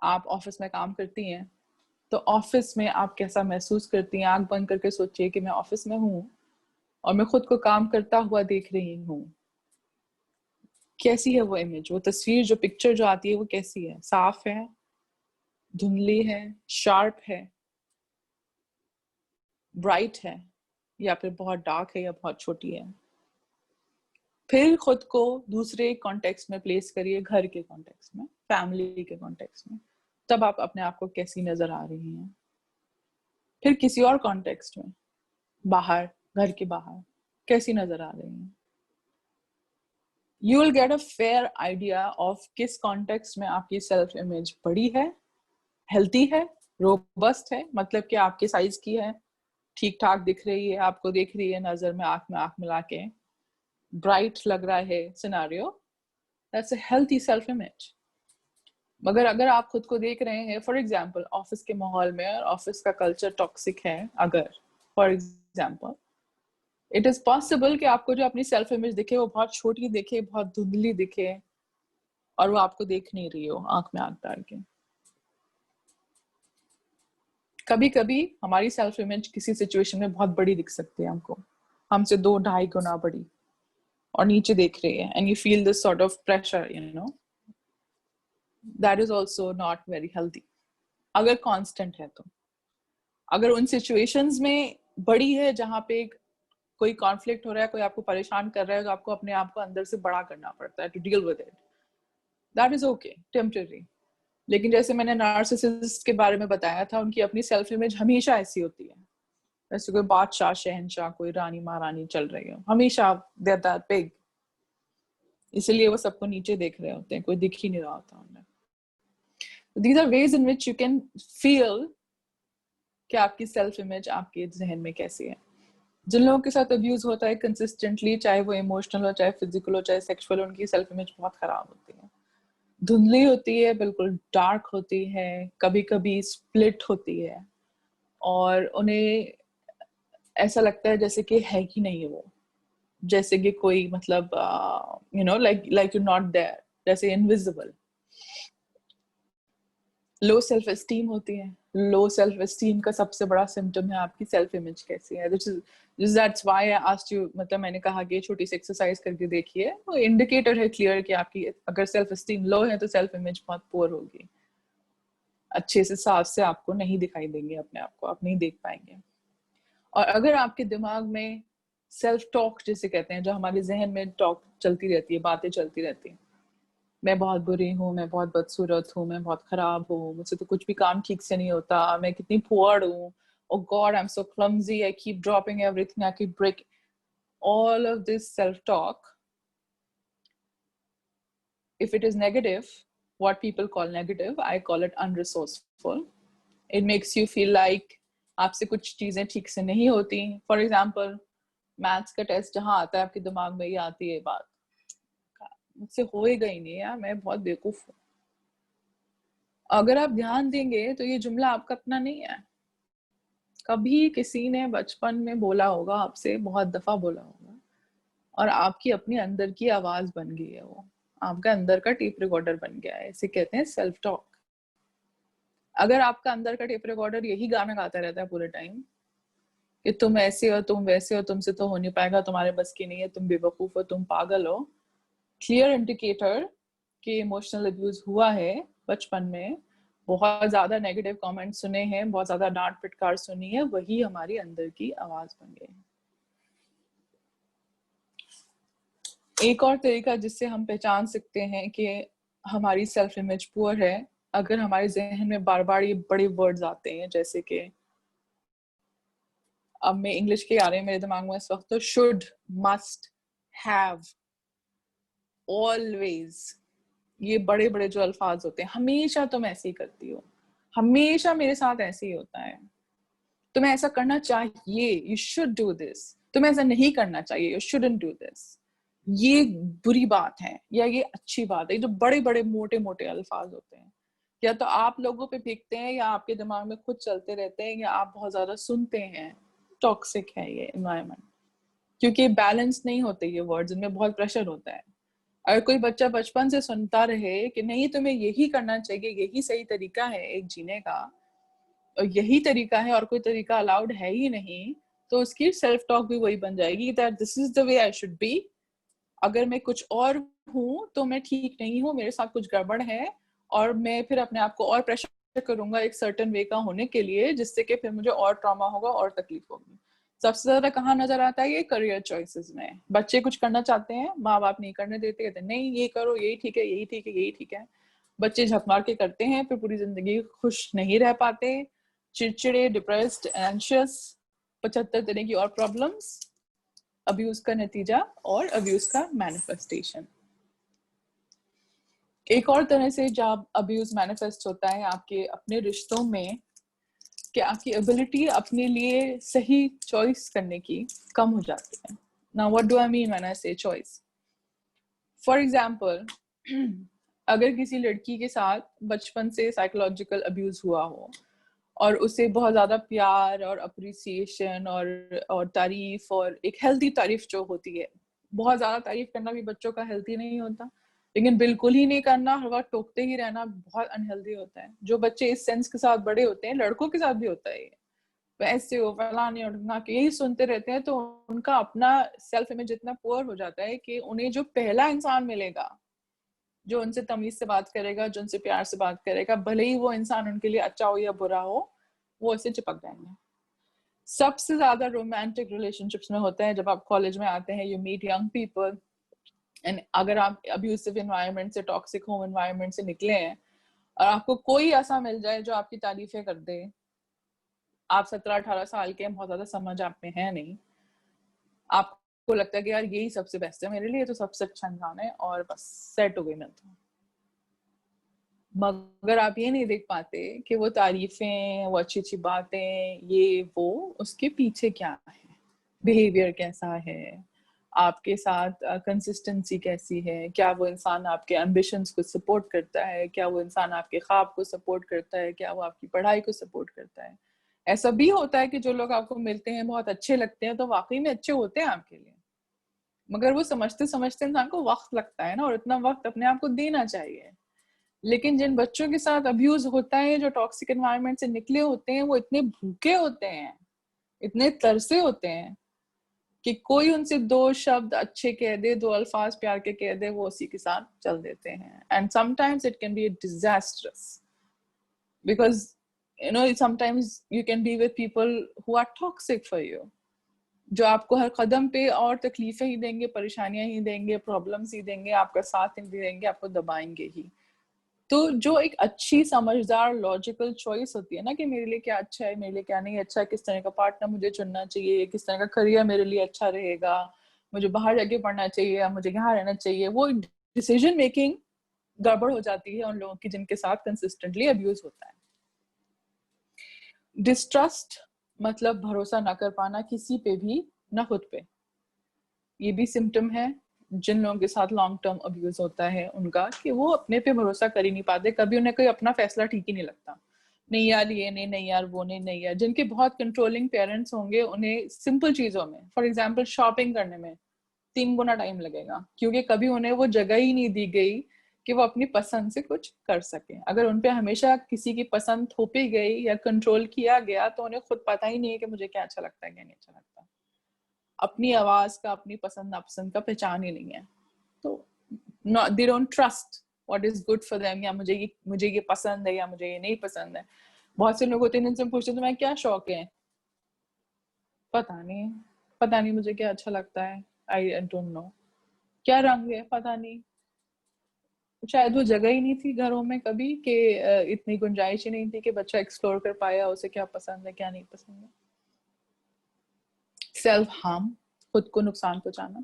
आप ऑफिस में काम करती हैं, तो ऑफिस में आप कैसा महसूस करती हैं? आंख बंद करके सोचिए कि मैं ऑफिस में हूँ और मैं खुद को काम करता हुआ देख रही हूँ। कैसी है वो इमेज, वो तस्वीर, जो पिक्चर जो आती है वो कैसी है? साफ है, धुंधली है, शार्प है, ब्राइट है, या फिर बहुत डार्क है, या बहुत छोटी है? फिर खुद को दूसरे कॉन्टेक्स्ट में प्लेस करिए, घर के कॉन्टेक्स्ट में, फैमिली के कॉन्टेक्स्ट में। तब आप अपने आप को कैसी नजर आ रही हैं? फिर किसी और कॉन्टेक्स्ट में, बाहर, घर के बाहर कैसी नजर आ रही हैं? You will get a fair idea of किस कॉन्टेक्स्ट में आपकी सेल्फ इमेज बड़ी है, हेल्थी है, रोबस्ट है, मतलब कि आपके साइज की है, ठीक ठाक दिख रही है, आपको देख रही है नजर में आंख मिला के, ब्राइट लग रहा है scenario, that's a healthy self image. मगर अगर आप खुद को देख रहे हैं, फॉर एग्जाम्पल ऑफिस के माहौल में, और ऑफिस का कल्चर टॉक्सिक है, अगर for example, it is possible कि आपको जो अपनी सेल्फ इमेज दिखे वो बहुत छोटी दिखे, बहुत धुंधली दिखे, और वो आपको देख नहीं रही हो आंख में आंख डाल के। कभी कभी हमारी सेल्फ इमेज किसी सिचुएशन में बहुत बड़ी दिख सकती है हमको, हमसे 2-2.5 गुना बड़ी, और नीचे देख रही है, and you feel this sort of pressure, you know, that is also not very healthy अगर कांस्टेंट है तो। अगर उन सिचुएशंस में बड़ी है जहां पे कोई कॉन्फ्लिक्ट हो रहा है, कोई आपको परेशान कर रहा है, तो आपको अपने आप को अंदर से बड़ा करना पड़ता है to deal with it, that is okay, temporary. लेकिन जैसे मैंने नार्सिसिस्ट के बारे में बताया था, उनकी अपनी सेल्फ इमेज हमेशा ऐसी होती है, जैसे कोई बादशाह, शहनशाह, कोई रानी महारानी चल रही हो, हमेशा दे आर दैट बिग, इसलिए वो सबको नीचे देख रहे होते हैं, कोई दिख ही नहीं रहा होता उन्हें। These are ways in which you can feel कि आपकी सेल्फ इमेज आपके जहन में कैसी है। जिन लोगों के साथ अब्यूज होता है कंसिस्टेंटली, चाहे वो इमोशनल हो, चाहे फिजिकल हो, चाहे सेक्सुअल, उनकी सेल्फ इमेज बहुत खराब होती है, धुंधली होती है, बिल्कुल डार्क होती है, कभी कभी स्प्लिट होती है, और उन्हें ऐसा लगता है जैसे कि है ही नहीं वो, जैसे कि कोई मतलब you know, like you not there, जैसे इनविजिबल। लो सेल्फ एस्टीम होती है। लो सेल्फ एस्टीम का सबसे बड़ा सिम्टम है आपकी सेल्फ इमेज कैसी है। That's why I asked you, मतलब मैंने कहा कि छोटी सी एक्सरसाइज करके देखिए, वो इंडिकेटर है क्लियर कि आपकी अगर सेल्फ एस्टीम लो है तो सेल्फ इमेज बहुत पुअर होगी, अच्छे से साफ से आपको नहीं दिखाई देंगे, अपने आप को आप नहीं देख पाएंगे। और अगर आपके दिमाग में सेल्फ टॉक जिसे कहते हैं, जो हमारे जहन में टॉक चलती रहती है, बातें चलती रहती हैं, मैं बहुत बुरी हूँ, मैं बहुत बदसूरत हूँ, मैं बहुत खराब हूँ, मुझसे तो कुछ भी काम ठीक से नहीं होता, मैं कितनी पुअर हूँ, oh God, I'm so clumsy, I keep dropping everything, I keep breaking, all of this self-talk, if it is negative, what people call negative, I call it unresourceful. It makes you feel like आपसे कुछ चीजें ठीक से नहीं होती। For example maths का test जहाँ आता है आपके दिमाग में ये आती है बात, मुझसे होएगा ही नहीं यार, मैं बहुत बेवकूफ हूँ। अगर आप ध्यान देंगे तो ये जुमला आपका अपना नहीं है, कभी किसी ने बचपन में बोला होगा आपसे, बहुत दफा बोला होगा, और आपकी अपनी अंदर की आवाज बन गई है, वो आपका अंदर का टेप रिकॉर्डर बन गया है। इसे कहते हैं सेल्फ टॉक। अगर आपका अंदर का टेप रिकॉर्डर यही गाना गाता रहता है पूरे टाइम कि तुम ऐसे हो, तुम वैसे हो, तुमसे तो हो नहीं पाएगा, तुम्हारे बस की नहीं है, तुम बेवकूफ हो, तुम पागल हो, क्लियर इंडिकेटर कि इमोशनल अब्यूज हुआ है बचपन में, बहुत ज्यादा नेगेटिव कमेंट सुने हैं, बहुत ज्यादा डांट फटकार सुनी है, वही हमारी अंदर की आवाज बन गई। एक और तरीका जिससे हम पहचान सकते हैं कि हमारी सेल्फ इमेज पुअर है, अगर हमारे जहन में बार बार ये बड़े वर्ड्स आते हैं, जैसे कि अब मैं इंग्लिश के आ रहे हैं मेरे दिमाग में इस वक्त, तो शुड, मस्ट, हैव, ऑलवेज, ये बड़े बड़े जो अल्फाज होते हैं, हमेशा तुम ऐसे ही करती हो, हमेशा मेरे साथ ऐसे ही होता है, तुम्हें ऐसा करना चाहिए, यू शुड डू दिस, तुम्हें ऐसा नहीं करना चाहिए, यू शुडंट डू दिस, ये बुरी बात है या ये अच्छी बात है, जो बड़े बड़े मोटे मोटे अल्फाज होते हैं, या तो आप लोगों पे फेंकते हैं या आपके दिमाग में खुद चलते रहते हैं, या आप बहुत ज्यादा सुनते हैं। टॉक्सिक है ये एनवायरनमेंट, क्योंकि बैलेंस नहीं होते ये वर्ड्स, इनमें बहुत प्रेशर होता है। अगर कोई बच्चा बचपन से सुनता रहे कि नहीं तुम्हें यही करना चाहिए, यही सही तरीका है एक जीने का, और यही तरीका है और कोई तरीका अलाउड है ही नहीं, तो उसकी सेल्फ टॉक भी वही बन जाएगी that this is the way I should be, अगर मैं कुछ और हूँ तो मैं ठीक नहीं हूँ, मेरे साथ कुछ गड़बड़ है, और मैं फिर अपने आप को और प्रेशर करूंगा एक सर्टेन वे का होने के लिए, जिससे कि फिर मुझे और ट्रॉमा होगा और तकलीफ होगी। सबसे ज्यादा कहाँ नजर आता है ये? करियर चॉइसेस में। बच्चे कुछ करना चाहते हैं, माँ बाप नहीं करने देते, कहते नहीं ये करो, यही ठीक है, यही ठीक है, यही ठीक है। बच्चे झक मार के करते हैं, फिर पूरी जिंदगी खुश नहीं रह पाते, चिड़चिड़े, डिप्रेस्ड, एंशियस, 75 तरह की और प्रॉब्लम्स, अब्यूज का नतीजा और अब्यूज का मैनिफेस्टेशन। एक और तरह से जब अब्यूज मैनिफेस्ट होता है आपके अपने रिश्तों में, कि आपकी एबिलिटी अपने लिए सही चॉइस करने की कम हो जाती है। Now what do I mean when I से चॉइस? फॉर एग्जांपल, अगर किसी लड़की के साथ बचपन से साइकोलॉजिकल अब्यूज हुआ हो और उसे बहुत ज्यादा प्यार और अप्रिसिएशन और तारीफ, और एक हेल्दी तारीफ जो होती है, बहुत ज्यादा तारीफ करना भी बच्चों का हेल्दी नहीं होता, लेकिन बिल्कुल ही नहीं करना, हर वक्त टोकते ही रहना बहुत अनहेल्दी होता है। जो बच्चे इस सेंस के साथ बड़े होते हैं, लड़कों के साथ भी होता है, वैसे हो फलाने और के यही सुनते रहते हैं, तो उनका अपना सेल्फ इमेज इतना पुअर हो जाता है कि उन्हें जो पहला इंसान मिलेगा जो उनसे तमीज से बात करेगा, जो उनसे प्यार से बात करेगा, भले ही वो इंसान उनके लिए अच्छा हो या बुरा हो, वो ऐसे चिपक जाएंगे। सबसे ज्यादा रोमांटिक रिलेशनशिप्स में होता है जब आप कॉलेज में आते हैं, you meet young people, and अगर आप अब्यूसिव एनवायरनमेंट से, टॉक्सिक होम एनवायरनमेंट से निकले हैं और आपको कोई ऐसा मिल जाए जो आपकी तारीफें कर दे, आप 17-18 साल के, बहुत ज्यादा समझ आप में है नहीं, आपको लगता है कि यार यही सबसे बेस्ट है मेरे लिए, तो सबसे अच्छा इंसान है, और बस सेट हो गई मैं तो। मगर आप ये नहीं देख पाते कि वो तारीफें, वो अच्छी अच्छी बातें, ये वो उसके पीछे क्या है, बिहेवियर कैसा है, आपके साथ कंसिस्टेंसी कैसी है, क्या वो इंसान आपके एम्बिशंस को सपोर्ट करता है, क्या वो इंसान आपके ख्वाब को सपोर्ट करता है, क्या वो आपकी पढ़ाई को सपोर्ट करता है। ऐसा भी होता है कि जो लोग आपको मिलते हैं बहुत अच्छे लगते हैं, तो वाकई में अच्छे होते हैं आपके लिए, मगर वो समझते समझते इंसान को वक्त लगता है ना, और इतना वक्त अपने आप को देना चाहिए। लेकिन जिन बच्चों के साथ अब्यूज होता है, जो टॉक्सिक एनवायरनमेंट से निकले होते हैं, वो इतने भूखे होते हैं, इतने तरसे होते हैं कि कोई उनसे दो शब्द अच्छे कह दे, दो अल्फाज प्यार के कह दे, वो उसी के साथ चल देते हैं। And sometimes it can be disastrous, because sometimes you can be with people who are toxic for you, जो आपको हर कदम पे और तकलीफें ही देंगे, परेशानियां ही देंगे, प्रॉब्लम्स ही देंगे, आपका साथ नहीं देंगे, आपको दबाएंगे ही। तो जो एक अच्छी समझदार लॉजिकल चॉइस होती है ना कि मेरे लिए क्या अच्छा है, मेरे लिए क्या नहीं अच्छा है, किस तरह का पार्टनर मुझे चुनना चाहिए, किस तरह का करियर मेरे लिए अच्छा रहेगा, मुझे बाहर जाके पढ़ना चाहिए या मुझे यहाँ रहना चाहिए, वो डिसीजन मेकिंग गड़बड़ हो जाती है उन लोगों की जिनके साथ कंसिस्टेंटली अब्यूज होता है। डिस्ट्रस्ट मतलब भरोसा ना कर पाना किसी पे भी, ना खुद पे। ये भी सिम्टम है जिन लोगों के साथ लॉन्ग टर्म अब्यूज होता है उनका, कि वो अपने पे भरोसा कर ही नहीं पाते, कभी उन्हें कोई अपना फैसला ठीक ही नहीं लगता। नहीं यार ये नहीं, नहीं यार वो नहीं, नहीं यार। जिनके बहुत कंट्रोलिंग पेरेंट्स होंगे उन्हें सिंपल चीजों में, फॉर एग्जाम्पल शॉपिंग करने में 3 गुना टाइम लगेगा, क्योंकि कभी उन्हें वो जगह ही नहीं दी गई कि वो अपनी पसंद से कुछ कर सके। अगर उनपे हमेशा किसी की पसंद थोपी गई या कंट्रोल किया गया तो उन्हें खुद पता ही नहीं है कि मुझे क्या अच्छा लगता है क्या नहीं अच्छा लगता। अपनी आवाज का, अपनी पसंद नापसंद का पहचान ही नहीं है, तो they don't trust what is good for them, या मुझे ये पसंद है या मुझे ये नहीं पसंद है। बहुत से लोग होते हैं जिनसे पूछते तुम्हें क्या शौक है, पता नहीं, पता नहीं मुझे क्या अच्छा लगता है, आई डोंट नो। क्या रंग है, पता नहीं। शायद वो जगह ही नहीं थी घरों में कभी कि इतनी गुंजाइश ही नहीं थी कि बच्चा एक्सप्लोर कर पाया उसे क्या पसंद है क्या नहीं पसंद है। सेल्फ हार्म, खुद को नुकसान पहुंचाना,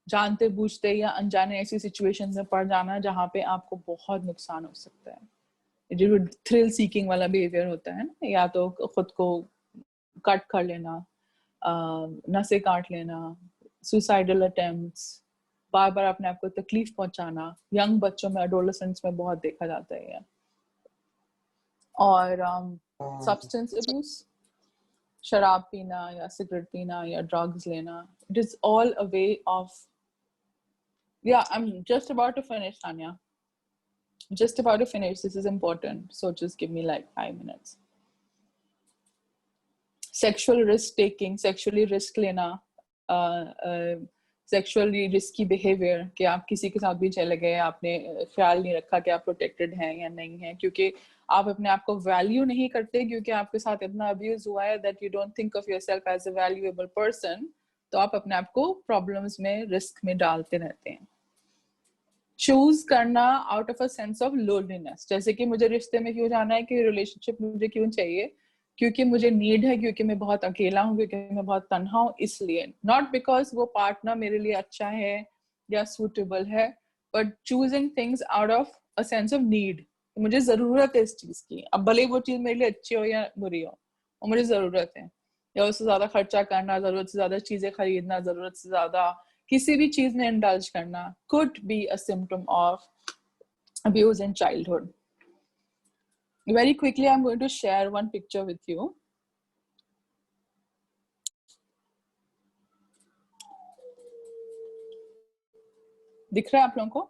जानते बूझते या अनजाने ऐसी सिचुएशन में पड़ जाना जहाँ पे आपको बहुत नुकसान हो सकता है। जो थ्रिल सीकिंग वाला बिहेवियर होता है ना, या तो खुद को कट कर लेना, नसें काट लेना, सुसाइडल अटेम्प्ट्स, बार बार अपने आप को तकलीफ पहुंचाना, यंग बच्चों में, एडोलेसेंट्स में बहुत देखा जाता है। और सब्सटेंस अब्यूज, शराब पीना या सिगरेट पीना या ड्रग्स लेना, it is all a way of, yeah, I'm just about to finish, Tanya. Just about to finish. This is important, so just give me like 5 minutes. Sexual risk taking, sexually risk लेना, sexually risky behaviour, कि आप किसी के साथ भी चले गए, आपने ख्याल नहीं रखा कि आप प्रोटेक्टेड हैं या नहीं हैं, क्योंकि आप अपने आप को वैल्यू नहीं करते, क्योंकि आपके साथ इतना अब्यूज हुआ है that you don't think of yourself as a valuable person, तो आप अपने आप को प्रॉब्लम्स में, रिस्क में डालते रहते हैं। चूज करना out of a sense of loneliness, जैसे कि मुझे रिश्ते में क्यों जाना है, कि रिलेशनशिप मुझे क्यों चाहिए, क्योंकि मुझे नीड है, क्योंकि मैं बहुत अकेला हूँ, क्योंकि मैं बहुत तन्हा हूँ, इसलिए। नॉट बिकॉज वो पार्टनर मेरे लिए अच्छा है या सूटेबल है, but choosing things out of a sense of need. मुझे जरूरत है इस चीज की, अब भले वो चीज मेरे लिए अच्छी हो या बुरी हो, और मुझे जरूरत है। या उससे ज्यादा खर्चा करना, जरूरत से ज्यादा चीजें खरीदना, जरूरत से ज्यादा किसी भी चीज में इंडल्ज करना could be a symptom of abuse in childhood. Very quickly, I'm going to share one picture with you. दिख रहा है आप लोगों को?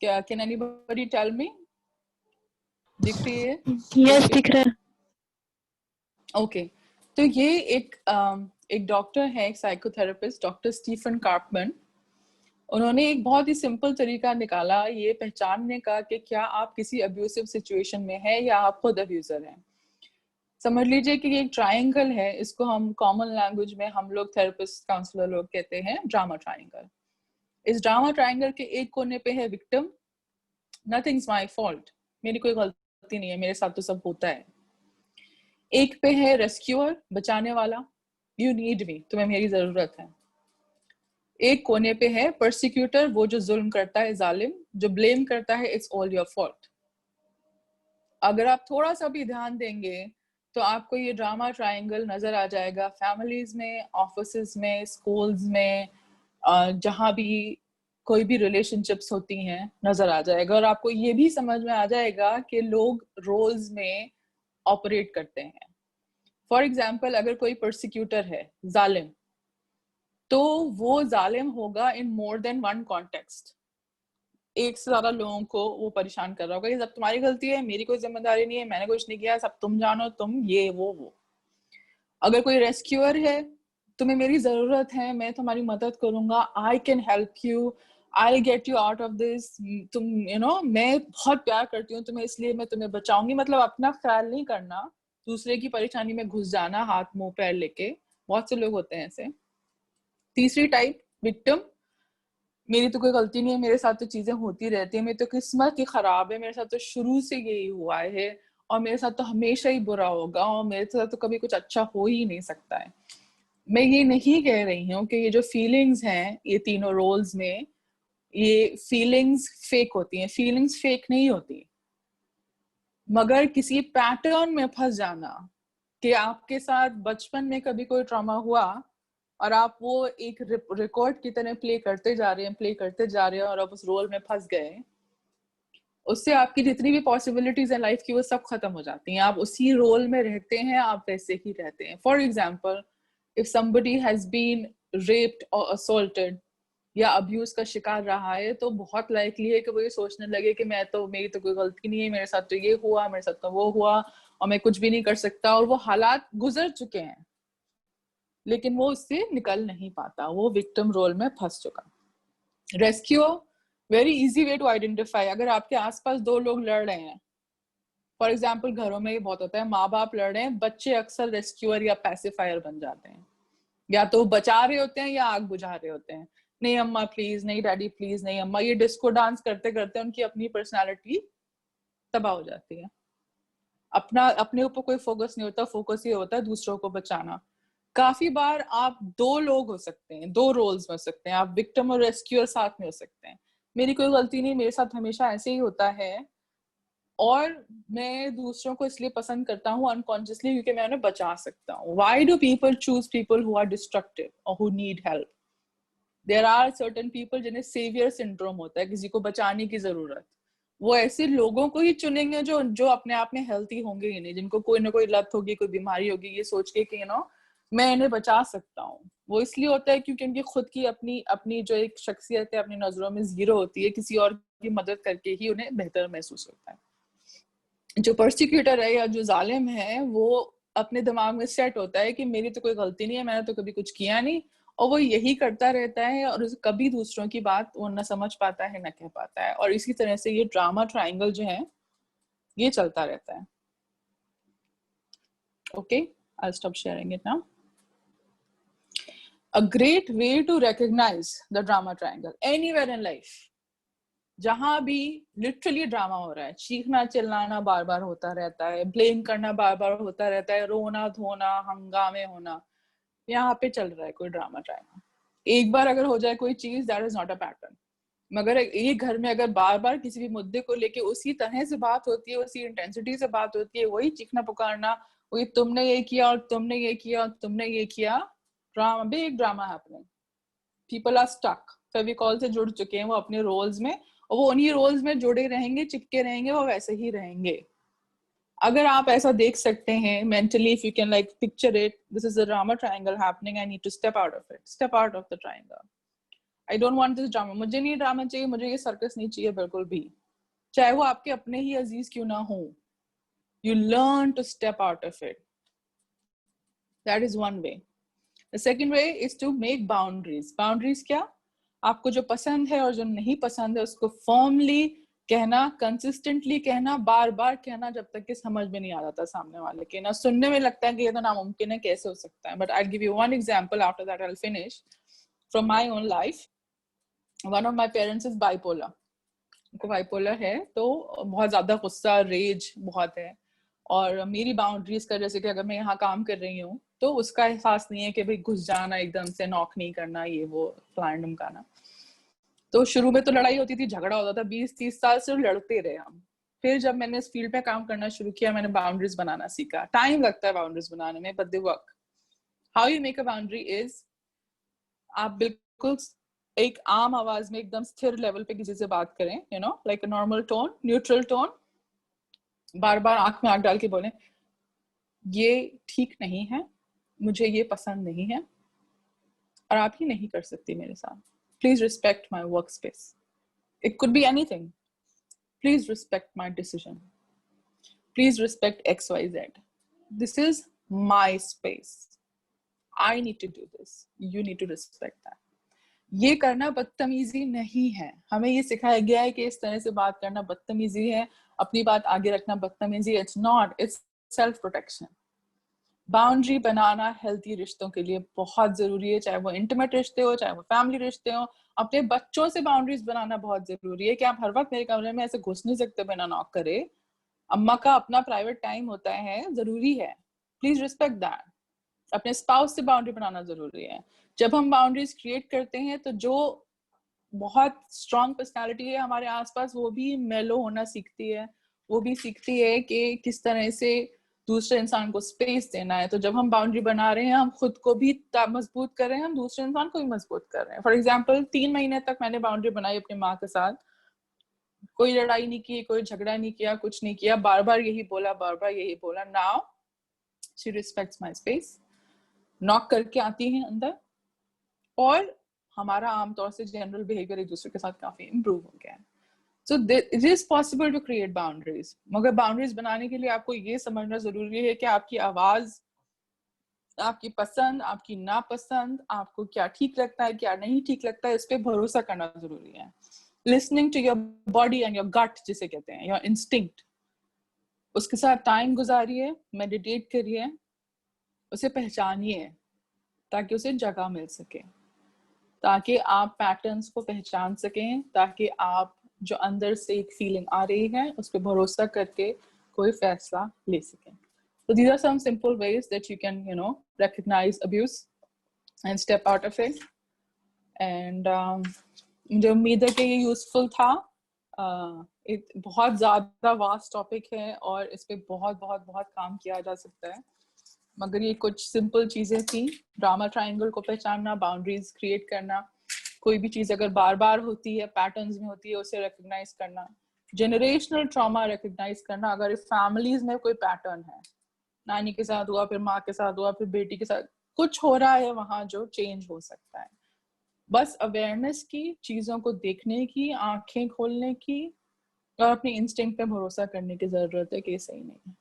क्या, can anybody tell me? दिख रही है? Yes, दिख रहा है। Okay. तो ये एक डॉक्टर है, एक साइकोथेरेपिस्ट, डॉक्टर स्टीफन कार्पमैन। उन्होंने एक बहुत ही सिंपल तरीका निकाला ये पहचानने का कि क्या आप किसी अब्यूसिव सिचुएशन में हैं या आप खुद अब्यूजर हैं। समझ लीजिए कि ये एक ट्रायंगल है, इसको हम कॉमन लैंग्वेज में हम लोग थेरेपिस्ट काउंसलर लोग कहते हैं ड्रामा ट्रायंगल। इस ड्रामा ट्रायंगल के एक कोने पे है विक्टिम, नथिंग्स माय फॉल्ट, मेरी कोई गलती नहीं है, मेरे साथ तो सब होता है। एक पे है रेस्क्यूअर, बचाने वाला, यू नीड मी, तुम्हें मेरी जरूरत है। एक कोने पे है परसिक्यूटर, वो जो जुल्म करता है, जालिम, जो ब्लेम करता है, इट्स ऑल योर फॉल्ट। अगर आप थोड़ा सा भी ध्यान देंगे तो आपको ये ड्रामा ट्रायंगल नजर आ जाएगा फैमिलीज में, ऑफिसेज में, स्कूल्स में, जहां भी कोई भी रिलेशनशिप्स होती हैं नजर आ जाएगा। और आपको ये भी समझ में आ जाएगा कि लोग रोल्स में ऑपरेट करते हैं। फॉर एग्जाम्पल, अगर कोई परसिक्यूटर है, जालिम, तो वो जालिम होगा इन मोर देन वन कॉन्टेक्स्ट। एक से ज्यादा लोगों को वो परेशान कर रहा होगा, ये सब तुम्हारी गलती है, मेरी कोई जिम्मेदारी नहीं है, मैंने कुछ नहीं किया, सब तुम जानो, तुम ये वो। अगर कोई रेस्क्यूअर है, तुम्हें मेरी जरूरत है, मैं तुम्हारी मदद करूंगा, I can help you, I get you out of this, तुम मैं बहुत प्यार करती हूँ तुम्हें, इसलिए मैं तुम्हें बचाऊंगी। मतलब अपना ख्याल नहीं करना, दूसरे की परेशानी में घुस जाना हाथ मुंह पैर लेके। बहुत से लोग होते हैं ऐसे। तीसरी टाइप, विक्टिम, मेरी तो कोई गलती नहीं है, मेरे साथ तो चीजें होती रहती है, मेरी तो किस्मत ही खराब है, मेरे साथ तो शुरू से यही हुआ है, और मेरे साथ तो हमेशा ही बुरा होगा, और मेरे साथ तो कभी कुछ अच्छा हो ही नहीं सकता है। मैं ये नहीं कह रही हूँ कि ये जो फीलिंग्स हैं ये तीनों रोल्स में, ये फीलिंग्स फेक होती हैं, फीलिंग्स फेक नहीं होती, मगर किसी पैटर्न में फंस जाना कि आपके साथ बचपन में कभी कोई ट्रॉमा हुआ और आप वो एक रिकॉर्ड की तरह प्ले करते जा रहे हैं और आप उस रोल में फंस गए, उससे आपकी जितनी भी पॉसिबिलिटीज है लाइफ की वो सब खत्म हो जाती हैं। आप उसी रोल में रहते हैं, आप वैसे ही रहते हैं। For example, if somebody has been raped or assaulted या अब्यूज का शिकार रहा है, तो बहुत लाइकली है कि वो ये सोचने लगे कि मेरी तो कोई गलती नहीं है, मेरे साथ तो ये हुआ, मेरे साथ तो वो हुआ और मैं कुछ भी नहीं कर सकता, और वो हालात गुजर चुके हैं लेकिन वो उससे निकल नहीं पाता, वो विक्टिम रोल में फंस चुका। Rescue very easy way to identify. अगर आपके आसपास दो लोग लड़ रहे हैं, फॉर एग्जाम्पल घरों में ये बहुत होता है, माँ बाप लड़ रहे हैं, बच्चे अक्सर रेस्क्यूअर या पैसिफायर बन जाते हैं, या तो बचा रहे होते हैं या आग बुझा रहे होते हैं। नहीं अम्मा प्लीज, नहीं डैडी प्लीज, नहीं अम्मा। ये डिस्को डांस करते करते उनकी अपनी पर्सनालिटी तबाह हो जाती है। अपने ऊपर कोई फोकस नहीं होता, फोकस ये होता है दूसरों को बचाना। काफी बार आप दो लोग हो सकते हैं, दो रोल्स में हो सकते हैं, आप विक्टिम और रेस्क्यूअर साथ में हो सकते हैं। मेरी कोई गलती नहीं, मेरे साथ हमेशा ऐसे ही होता है और मैं दूसरों को इसलिए पसंद करता हूँ अनकॉन्शियसली क्योंकि मैं उन्हें बचा सकता हूँ। Why do people choose people who are destructive और who need help? There are certain people जिन्हें सेवियर सिंड्रोम होता है, किसी को बचाने की जरूरत। वो ऐसे लोगों को ही चुनेंगे जो जो अपने आप में हेल्थी होंगे ही नहीं, जिनको कोई ना कोई लत होगी, कोई बीमारी होगी, ये सोच के कि मैं इन्हें बचा सकता हूँ। वो इसलिए होता है क्योंकि उनकी खुद की अपनी अपनी जो एक शख्सियत है अपनी नजरों में जीरो होती है, किसी और की मदद करके ही उन्हें बेहतर महसूस होता है। जो परसिक्यूटर है या जो जालिम है, वो अपने दिमाग में सेट होता है कि मेरी तो कोई गलती नहीं है, मैंने तो कभी कुछ किया नहीं, और वो यही करता रहता है और कभी दूसरों की बात वो न समझ पाता है न कह पाता है। और इसी तरह से ये ड्रामा ट्रायंगल जो है ये चलता रहता है। Okay, I stop sharing it now. A great way to recognize the drama triangle anywhere in life, जहां भी लिटरली ड्रामा हो रहा है, चीखना चिल्लाना बार बार होता रहता है, ब्लेम करना बार बार होता रहता है, रोना धोना हंगामे होना, यहाँ पे चल रहा है कोई ड्रामा ट्रायंगल। एक बार अगर हो जाए कोई चीज, that is not a pattern, मगर ये घर में अगर बार बार किसी भी मुद्दे को लेके उसी तरह से बात होती है, उसी इंटेंसिटी से बात होती है, वही चीखना पुकारना, वही तुमने ये किया और तुमने ये किया और तुमने ये किया, drama, big drama happening. People are stuck, Fevicol से जुड़ चुके हैं वो अपने रोल्स में, और वो उन्हीं रोल्स में जुड़े रहेंगे, चिपके रहेंगे, वो वैसे ही रहेंगे। अगर आप ऐसा देख सकते हैं mentally, if you can like picture it, this is a drama triangle happening, I need to step out of it, step out of the triangle, I don't want this drama, मुझे नहीं ड्रामा चाहिए, मुझे ये circus नहीं चाहिए बिल्कुल भी, चाहे वो आपके अपने ही अजीज क्यों ना हो। You learn to step out of it. That is one way. The second way is to make boundaries. Boundaries क्या? आपको जो पसंद है और जो नहीं पसंद है उसको फर्मली कहना, कंसिस्टेंटली कहना, बार बार कहना, जब तक कि समझ में नहीं आ जाता सामने वाले के ना। सुनने में लगता है कि ये तो नामुमकिन है, कैसे हो सकता है, but I give you one example, after that I will finish from my own life. One of my parents is bipolar, उनको बाइपोलर है, तो बहुत ज्यादा गुस्सा, रेज बहुत है, और मेरी बाउंड्रीज का, जैसे कि अगर मैं यहाँ काम कर रही हूँ तो उसका एहसास नहीं है कि भाई घुस जाना, एकदम से नॉक नहीं करना, ये वो फलाना ढमकाना। तो शुरू में तो लड़ाई होती थी, झगड़ा होता था, 20-30 साल से लड़ते रहे हम। फिर जब मैंने इस फील्ड पे काम करना शुरू किया, मैंने बाउंड्रीज बनाना सीखा। टाइम लगता है बाउंड्रीज बनाने में, but they work. How you make a boundary is, आप बिल्कुल एक आम आवाज में एकदम स्थिर लेवल पे किसी से बात करें, you know, like a normal tone, neutral tone, बार बार आंख में आंख डाल के बोले, ये ठीक नहीं है, मुझे ये पसंद नहीं है और आप ही नहीं कर सकती मेरे साथ, please respect my work space, it could be anything, please respect my decision, please respect XYZ, this is my space, I need to do this, you need to respect that. ये करना बदतमीजी नहीं है, हमें ये सिखाया गया है कि इस तरह से बात करना बदतमीजी है, अपनी बात आगे रखना बदतमीजी, it's not, it's self protection. Boundary banana healthy रिश्तों के लिए बहुत जरूरी है, चाहे वो इंटीमेट रिश्ते हो, चाहे वो फैमिली रिश्ते हो। अपने बच्चों से बाउंड्रीज बनाना बहुत जरूरी है कि आप हर वक्त मेरे कमरे में ऐसे घुस नहीं सकते बिना नॉक करे, अम्मा का अपना प्राइवेट टाइम होता है, जरूरी है, प्लीज रिस्पेक्ट दैट। अपने स्पाउस से बाउंड्री बनाना जरूरी है। जब हम बाउंड्रीज क्रिएट करते हैं तो जो बहुत स्ट्रॉन्ग पर्सनालिटी है हमारे आसपास, वो भी मेलो होना सीखती है, वो भी सीखती है कि किस तरह से दूसरे इंसान को स्पेस देना है। तो जब हम बाउंड्री बना रहे हैं, हम खुद को भी मजबूत कर रहे हैं, हम दूसरे इंसान को भी मजबूत कर रहे हैं। फॉर एग्जाम्पल 3 महीने तक मैंने बाउंड्री बनाई अपनी माँ के साथ, कोई लड़ाई नहीं की, कोई झगड़ा नहीं किया, कुछ नहीं किया, बार बार यही बोला, बार बार यही बोला। Now she respects my space, knock करके आती है अंदर, और हमारा आमतौर से जनरल बिहेवियर एक दूसरे के साथ काफी इम्प्रूव हो गया है। So it is possible to create boundaries, मगर बाउंड्रीज बनाने के लिए आपको ये समझना जरूरी है कि आपकी आवाज, आपकी पसंद, आपकी नापसंद, आपको क्या ठीक लगता है, क्या नहीं ठीक लगता है, इस पे भरोसा करना जरूरी है। Listening to your body and your gut जिसे कहते हैं, योर इंस्टिंक्ट, उसके साथ टाइम गुजारिए, मेडिटेट करिए, उसे पहचानिए ताकि उसे जगह मिल सके, ताकि आप पैटर्न्स को पहचान सकें, ताकि आप जो अंदर से एक फीलिंग आ रही है उस पर भरोसा करके कोई फैसला ले सकें। So these are some simple ways that you can, recognize abuse and step out of it. And मुझे उम्मीद है कि ये यूजफुल था। बहुत ज़्यादा वास्ट टॉपिक है और इस पे बहुत बहुत बहुत काम किया जा सकता है, मगर ये कुछ सिंपल चीज़ें थी। ड्रामा ट्रायंगल को पहचानना, बाउंड्रीज क्रिएट करना, कोई भी चीज़ अगर बार बार होती है, पैटर्न्स में होती है, उसे रिकग्नाइज करना, जनरेशनल ट्रॉमा रिकग्नाइज करना। अगर फैमिलीज में कोई पैटर्न है, नानी के साथ हुआ, फिर माँ के साथ हुआ, फिर बेटी के साथ, कुछ हो रहा है वहां जो चेंज हो सकता है। बस अवेयरनेस की, चीजों को देखने की, आंखें खोलने की, और अपनी इंस्टिंक्ट पे भरोसा करने की जरूरत है कि सही नहीं है।